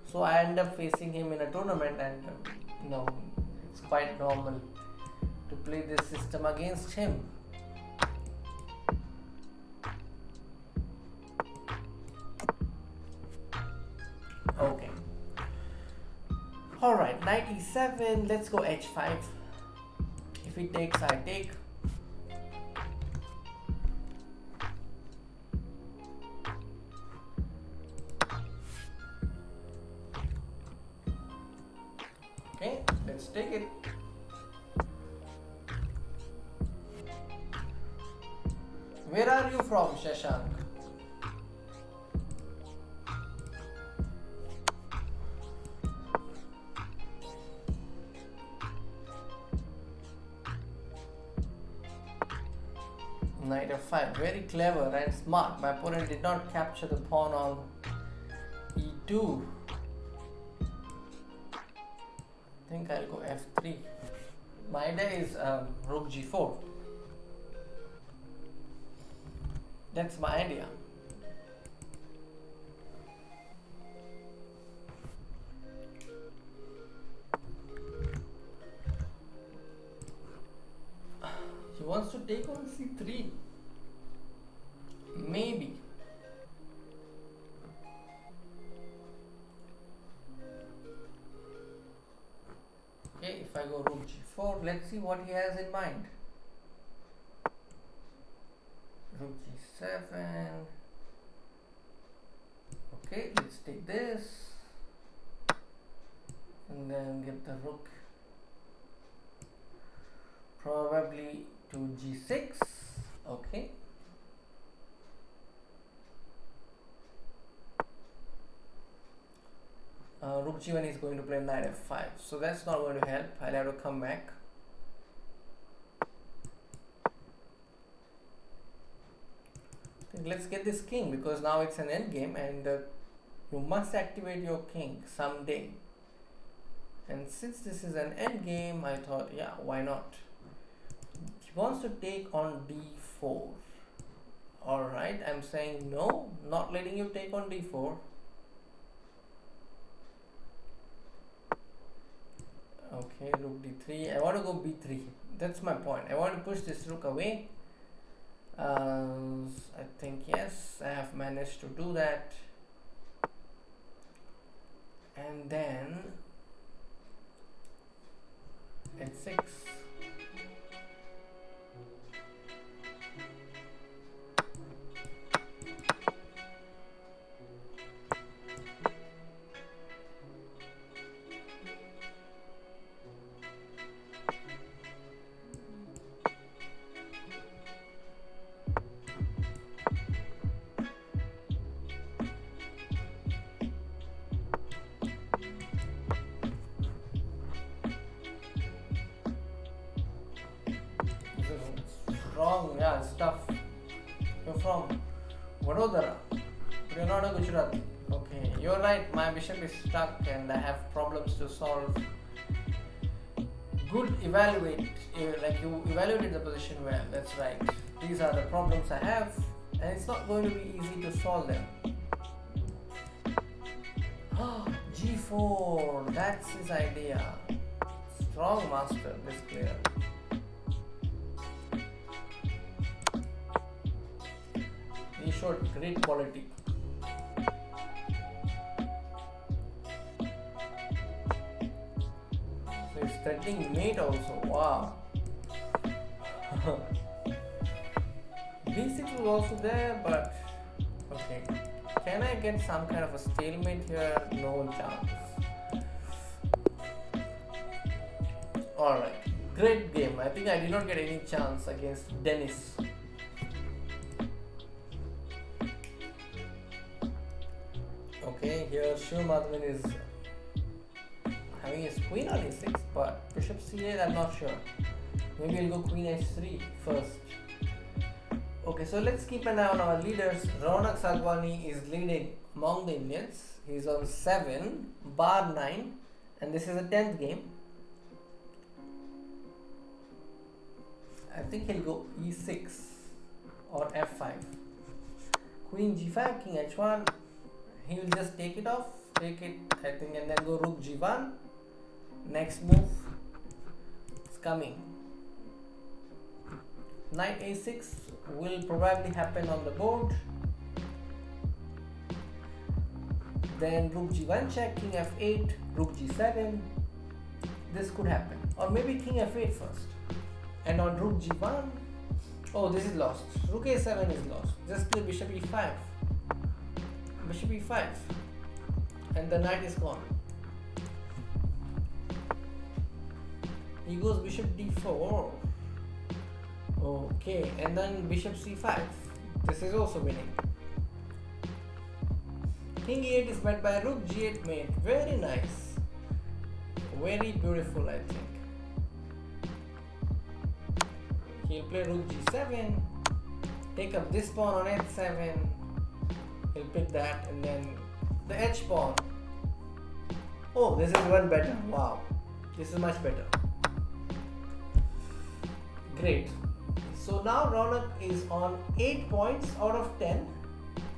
So I end up facing him in a tournament, and it's quite normal to play this system against him. Okay. Alright, knight e7, let's go h5. If he takes, I take. Okay, let's take it. Where are you from, Shashank? Knight f5, very clever and smart. My opponent did not capture the pawn on e2. I think I'll go f3. My idea is rook g4. That's my idea. He wants to take on c3. Maybe. Okay, if I go rook g4, let's see what he has in mind. Rook g7. Okay, let's take this. And then get the rook. Probably to g6. Okay. Rook g1 is going to play knight f5, so that's not going to help. I'll have to come back. Let's get this king, because now it's an endgame, and you must activate your king someday. And since this is an endgame, I thought, yeah, why not? He wants to take on d4. Alright, I'm saying no, not letting you take on d4. Okay, rook d3. I want to go b3. That's my point. I want to push this rook away. I think yes, I have managed to do that. And then h6. from Vadodara. But you're not a Gujarati. Okay, you're right. My bishop is stuck and I have problems to solve. Good evaluate, like you evaluated the position well. That's right. These are the problems I have, and it's not going to be easy to solve them. G4, that's his idea. Strong master, this player. He showed great quality. So he's threatening mate also. Wow. B6 was also there, but okay. Can I get some kind of a stalemate here? No chance. Alright, great game. I think I did not get any chance against Dennis. Okay, here Siva Mahadevan is having his queen on e6, but bishop c8, I'm not sure. Maybe I'll go queen h3 first. Okay, so let's keep an eye on our leaders. Ronak Sadhwani is leading among the Indians. He's on 7, bar 9, and this is the 10th game. I think he'll go e6 or f5. Queen g5, king h1. He will just take it off, take it, I think, and then go rook g1. Next move, it's coming. Knight a6 will probably happen on the board. Then rook g1 check, king f8, rook g7. This could happen. Or maybe king f8 first. And on rook g1, oh, this is lost. Rook a7 is lost. Just play bishop e5. Bishop e5. And the knight is gone. He goes bishop d4. Okay, and then bishop c5. This is also winning. King e8 is met by rook g8 mate. Very nice. Very beautiful, I think. He'll play rook g7. Take up this pawn on h7. He'll pick that, and then the h pawn. Oh, this is one better. Wow. This is much better. Great. So now Ronak is on 8 points out of 10,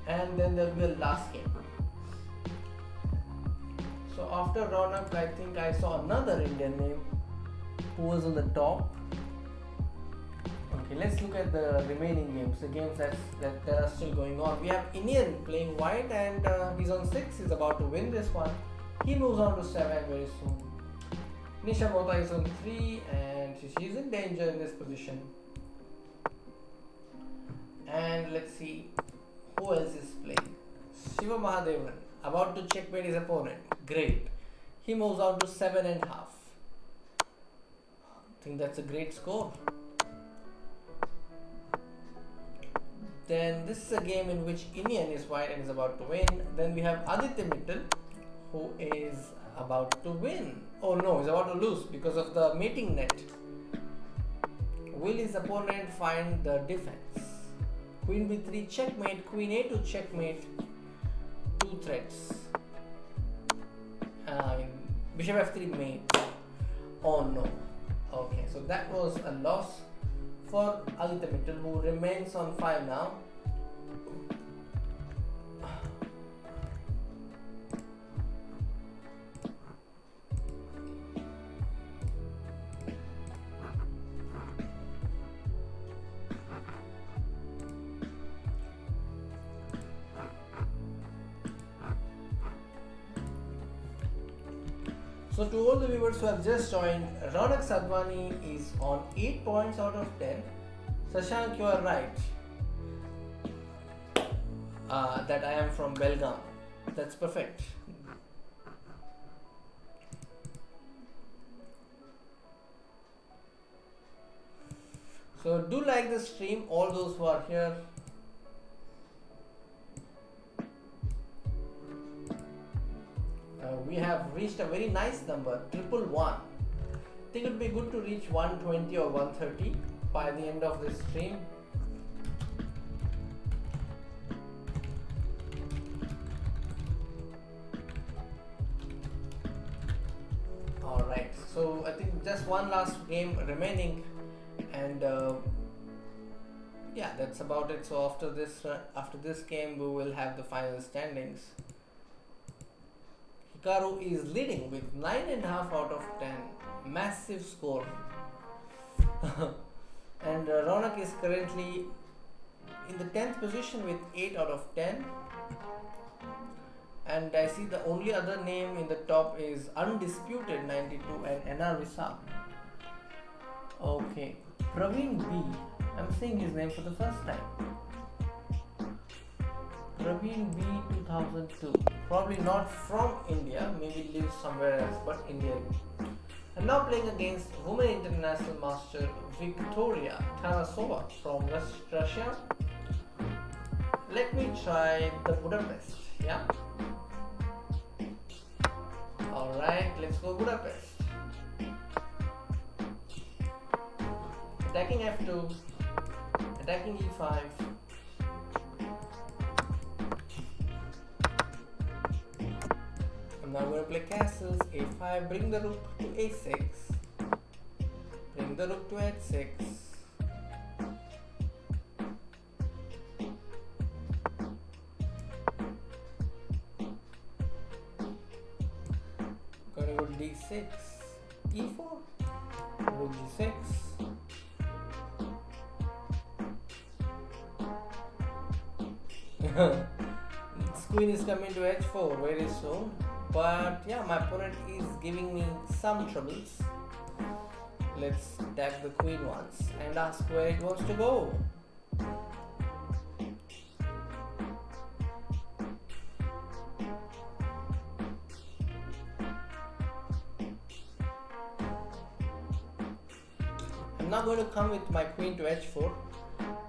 and then there will be a last game. So after Ronak, I think I saw another Indian name who was on the top. Okay, let's look at the remaining games, the games that are still going on. We have Indian playing white, and he's on 6, he's about to win this one. He moves on to 7 very soon. Nisha Mota is on 3, and she's in danger in this position. And let's see who else is playing. Siva Mahadevan about to checkmate his opponent. Great. He moves on to 7.5. I think that's a great score. Then this is a game in which Indian is white and is about to win. Then we have Aditya Mittal, who is about to win. Oh no, he's about to lose because of the mating net. Will his opponent find the defense? Queen b3 checkmate, queen a2 checkmate, 2 threats. Bishop f3 mate. Oh no. Okay, so that was a loss for Aditya Mittal, who remains on 5 now. So to all the viewers who have just joined, Ronak Sadhwani is on 8 points out of 10. Shashank, you are right that I am from Belgaum. That's perfect. So do like the stream, all those who are here. We have reached a very nice number, 111. I think it would be good to reach 120 or 130 by the end of this stream. So I think just one last game remaining, and yeah, that's about it. So after this game, we will have the final standings. Hikaru is leading with 9.5 out of 10, massive score, and Ronak is currently in the 10th position with 8 out of 10. And I see the only other name in the top is Undisputed 92 and NR Visa. Okay, Praveen B. I'm seeing his name for the first time. Praveen B 2002. Probably not from India, maybe lives somewhere else, but Indian. I'm now playing against Women International Master Victoria Tarasova from Russia. Let me try the Budapest. Yeah. Alright, let's go Budapest. Attacking F2, attacking E5. I'm now going to play castles, A5, bring the rook to A6, bring the rook to H6. Going to go D6, E4, rook G6. This queen is coming to H4 very soon, but yeah, my opponent is giving me some troubles. Let's attack the queen once and ask where it wants to go. I'm now going to come with my queen to H4,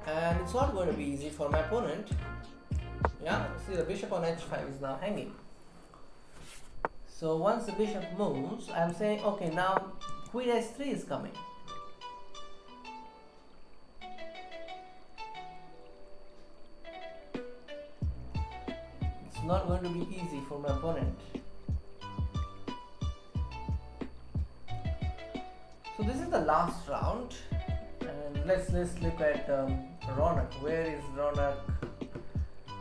and it's not going to be easy for my opponent. Yeah, see, the bishop on H5 is now hanging. So once the bishop moves, I'm saying, okay, now queen H3 is coming. It's not going to be easy for my opponent. So this is the last round, and let's look at Ronak. Where is Ronak?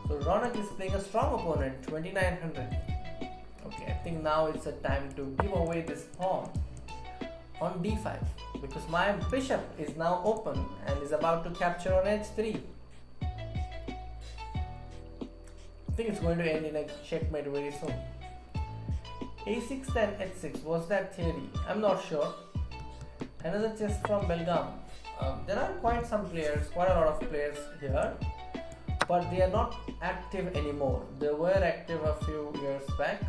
So Ronak is playing a strong opponent, 2900. Okay, I think now it's a time to give away this pawn on D5, because my bishop is now open and is about to capture on H3. I think it's going to end in a checkmate very soon. A6 then H6, was that theory? I'm not sure. Another chess from Belgium. There are quite a lot of players here, but they are not active anymore. They were active a few years back,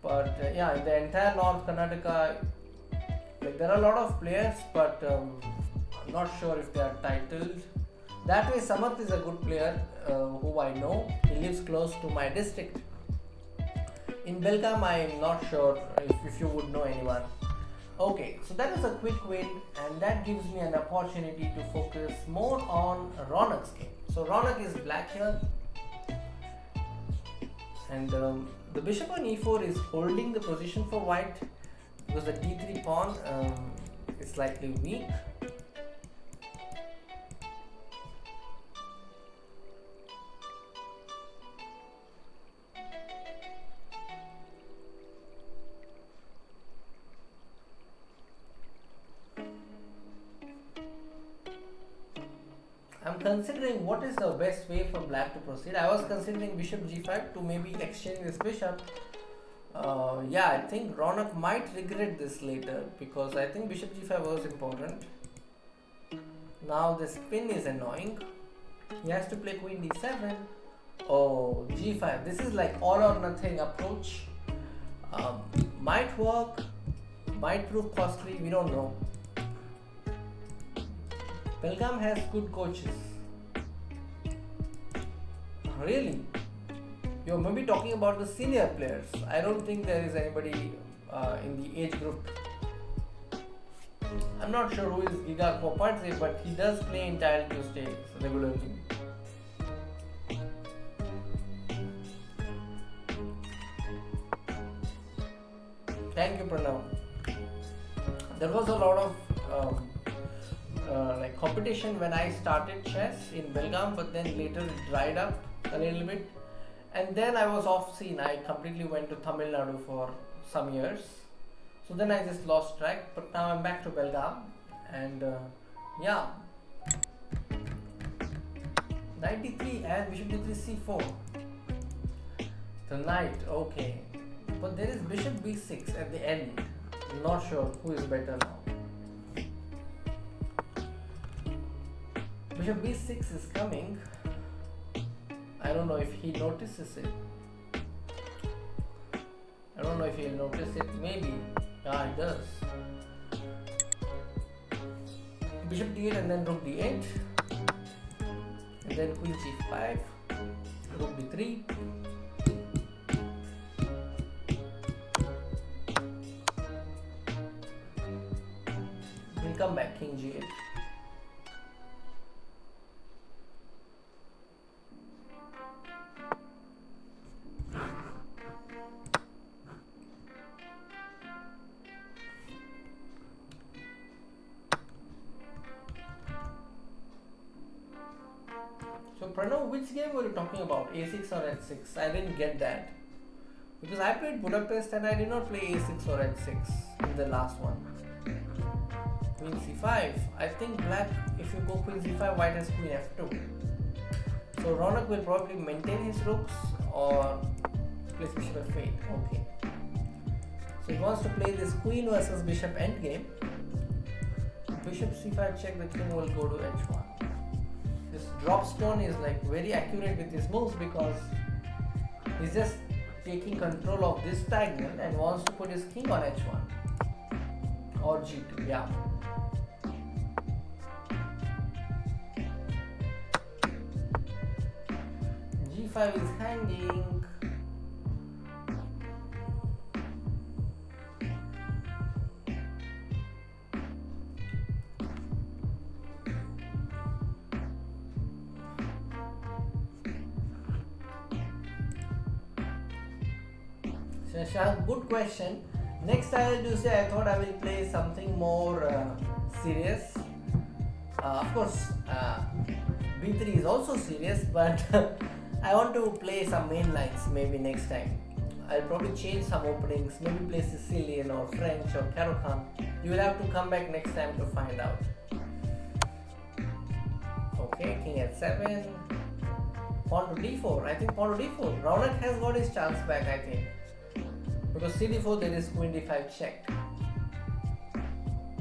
but yeah, in the entire North Karnataka, like, there are a lot of players, but I'm not sure if they are titled. That way, Samath is a good player who I know. He lives close to my district. In Belgium, I am not sure if you would know anyone. Okay, so that was a quick win, and that gives me an opportunity to focus more on Ronak's game. So Ronak is black here, and the bishop on E4 is holding the position for white, because the D3 pawn is slightly weak. I'm considering what is the best way for black to proceed. I was considering bishop G5 to maybe exchange this bishop. Yeah, I think Ronak might regret this later, because I think bishop G5 was important. Now this pin is annoying. He has to play queen D7. Oh, G5. This is like all or nothing approach. Might work, might prove costly, we don't know. Belgium has good coaches. Really? You're maybe talking about the senior players. I don't think there is anybody in the age group. I'm not sure who is Giga Kopadze, but he does play in Tile Tuesday regularly. Thank you, Pranav. There was a lot of like competition when I started chess in Belgaum, but then later it dried up a little bit, and then I was off scene. I completely went to Tamil Nadu for some years, so then I just lost track. But now I'm back to Belgaum, and yeah, 93 and bishop d3 c4. The knight, okay, but there is bishop b6 at the end. Not sure who is better now. Bishop b6 is coming. I don't know if he notices it. I don't know if he'll notice it. Maybe. Yeah, he does. Bishop d8 and then rook d8. And then queen c5. Rook d3. We'll come back, king g8. So Pranav, which game were you talking about? A6 or H6? I didn't get that. Because I played Budapest and I did not play A6 or H6 in the last one. Queen c5. I think black, if you go queen c5, white has queen f2. So Ronak will probably maintain his rooks or place bishop f8. Okay. So he wants to play this queen versus bishop endgame. Bishop c5 check, the king will go to h1. This drop stone is like very accurate with his moves because he's just taking control of this diagonal and wants to put his king on h1 or g2. Yeah. g5 is hanging. Shah, good question. Next I'll do say I thought I will play something more serious. Of course, b3 is also serious, but I want to play some main lines maybe next time. I'll probably change some openings, maybe play Sicilian or French or Caro-Kann. You will have to come back next time to find out. Okay, king h7, pawn to d4. I think pawn to d4. Ronak has got his chance back, I think. Because cd4 there is queen d5 check.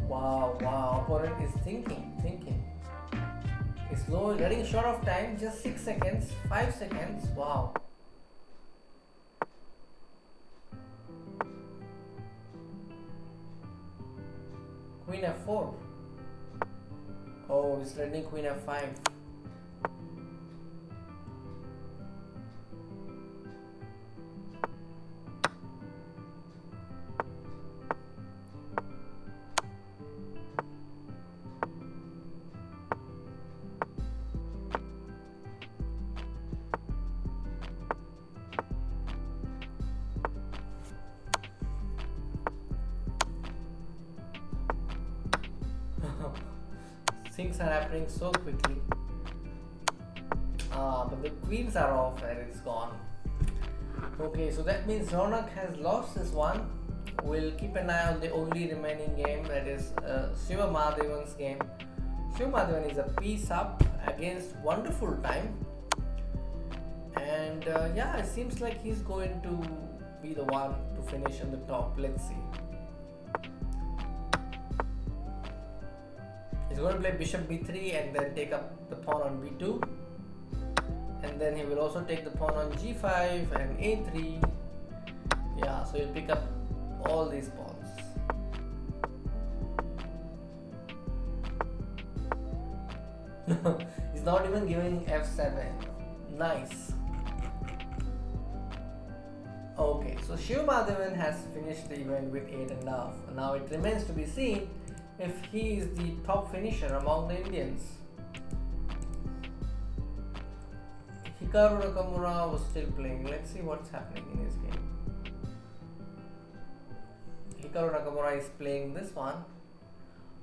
Wow, opponent is thinking. It's slow, running short of time, just 6 seconds, 5 seconds, wow. Queen f4. Oh, it's running queen f5. Things are happening so quickly. But the queens are off and it's gone. Okay, so that means Ronak has lost this one. We'll keep an eye on the only remaining game, that is Siva Mahadevan's game. Siva Mahadevan is a piece up against Wonderful Time. And yeah, it seems like he's going to be the one to finish on the top. Let's see. He's going to play bishop b3 and then take up the pawn on b2, and then he will also take the pawn on g5 and a3. Yeah, so he'll pick up all these pawns. He's not even giving f7. Nice. Okay, so Siva Mahadevan has finished the event with 8.5. Now it remains to be seen if he is the top finisher among the Indians. Hikaru Nakamura was still playing. Let's see what's happening in his game. Hikaru Nakamura is playing this one.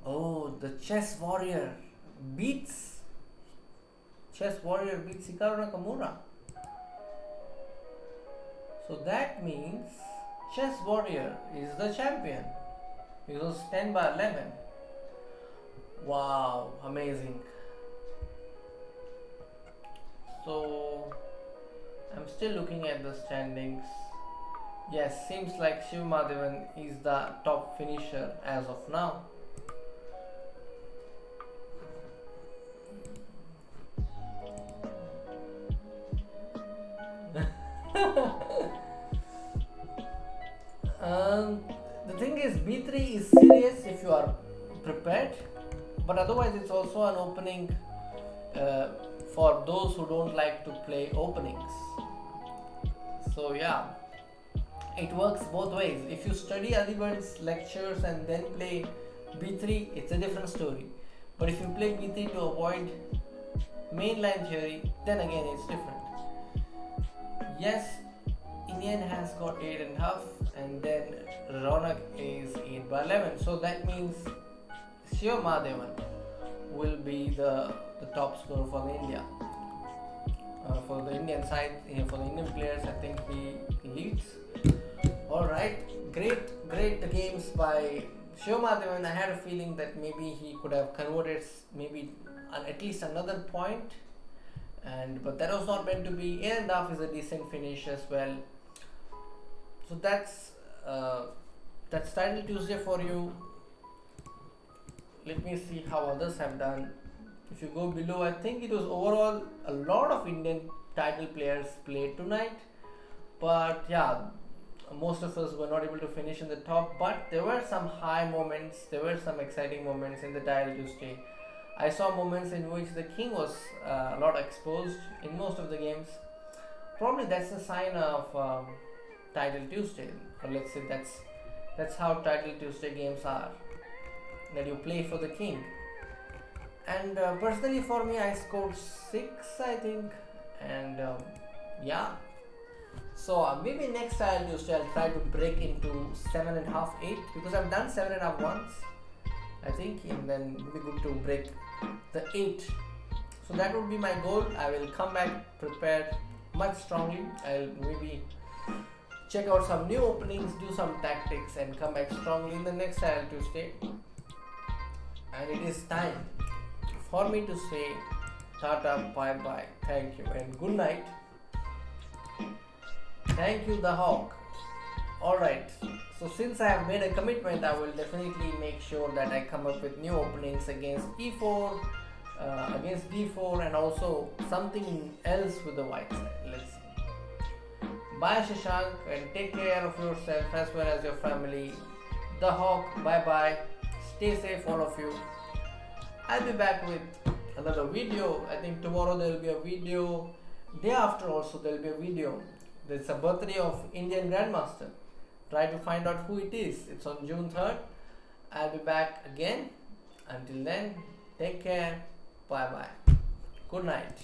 Oh, the beats chess warrior beats Hikaru Nakamura. So that means chess warrior is the champion. It was 10/11. Wow, amazing. So I'm still looking at the standings. Yes, seems like Siva Mahadevan is the top finisher as of now. The thing is, b3 is serious if you are prepared, but otherwise it's also an opening for those who don't like to play openings. So yeah, it works both ways. If you study Aliban's lectures and then play b3, it's a different story. But if you play b3 to avoid mainline theory, then again it's different. Yes, Indian has got 8.5, and then Ronak is 8/11. So that means Siva Mahadevan will be the top scorer for the India. For the Indian side, for the Indian players, I think he leads. Alright, great games by Siva Mahadevan. I had a feeling that maybe he could have converted maybe at least another point, but that was not meant to be. 8.5 is a decent finish as well. So that's Title Tuesday for you. Let me see how others have done. If you go below, I think it was overall a lot of Indian title players played tonight, but yeah, most of us were not able to finish in the top, but there were some high moments, there were some exciting moments in the Title Tuesday. I saw moments in which the king was a lot exposed in most of the games. Probably that's a sign of Title Tuesday, or let's say that's how Title Tuesday games are, that you play for the king. And personally for me, I scored 6, I think, and yeah. So maybe next Title Tuesday I'll try to break into 7.5, 8, because I've done 7.5 once, I think, and then it'll be good to break the 8. So that would be my goal. I will come back prepared much strongly. I'll maybe check out some new openings, do some tactics, and come back strongly in the next Title Tuesday. And it is time for me to say tata, bye bye, thank you, and good night. Thank you, the Hawk. Alright, so since I have made a commitment, I will definitely make sure that I come up with new openings against e4, against d4, and also something else with the white side. Let's see. Bye Shashank, and take care of yourself as well as your family. The Hawk, bye bye. Stay safe, all of you. I'll be back with another video. I think tomorrow there will be a video. Day after also there will be a video. There's a birthday of Indian Grandmaster. Try to find out who it is. It's on June 3rd. I'll be back again. Until then, take care. Bye bye. Good night.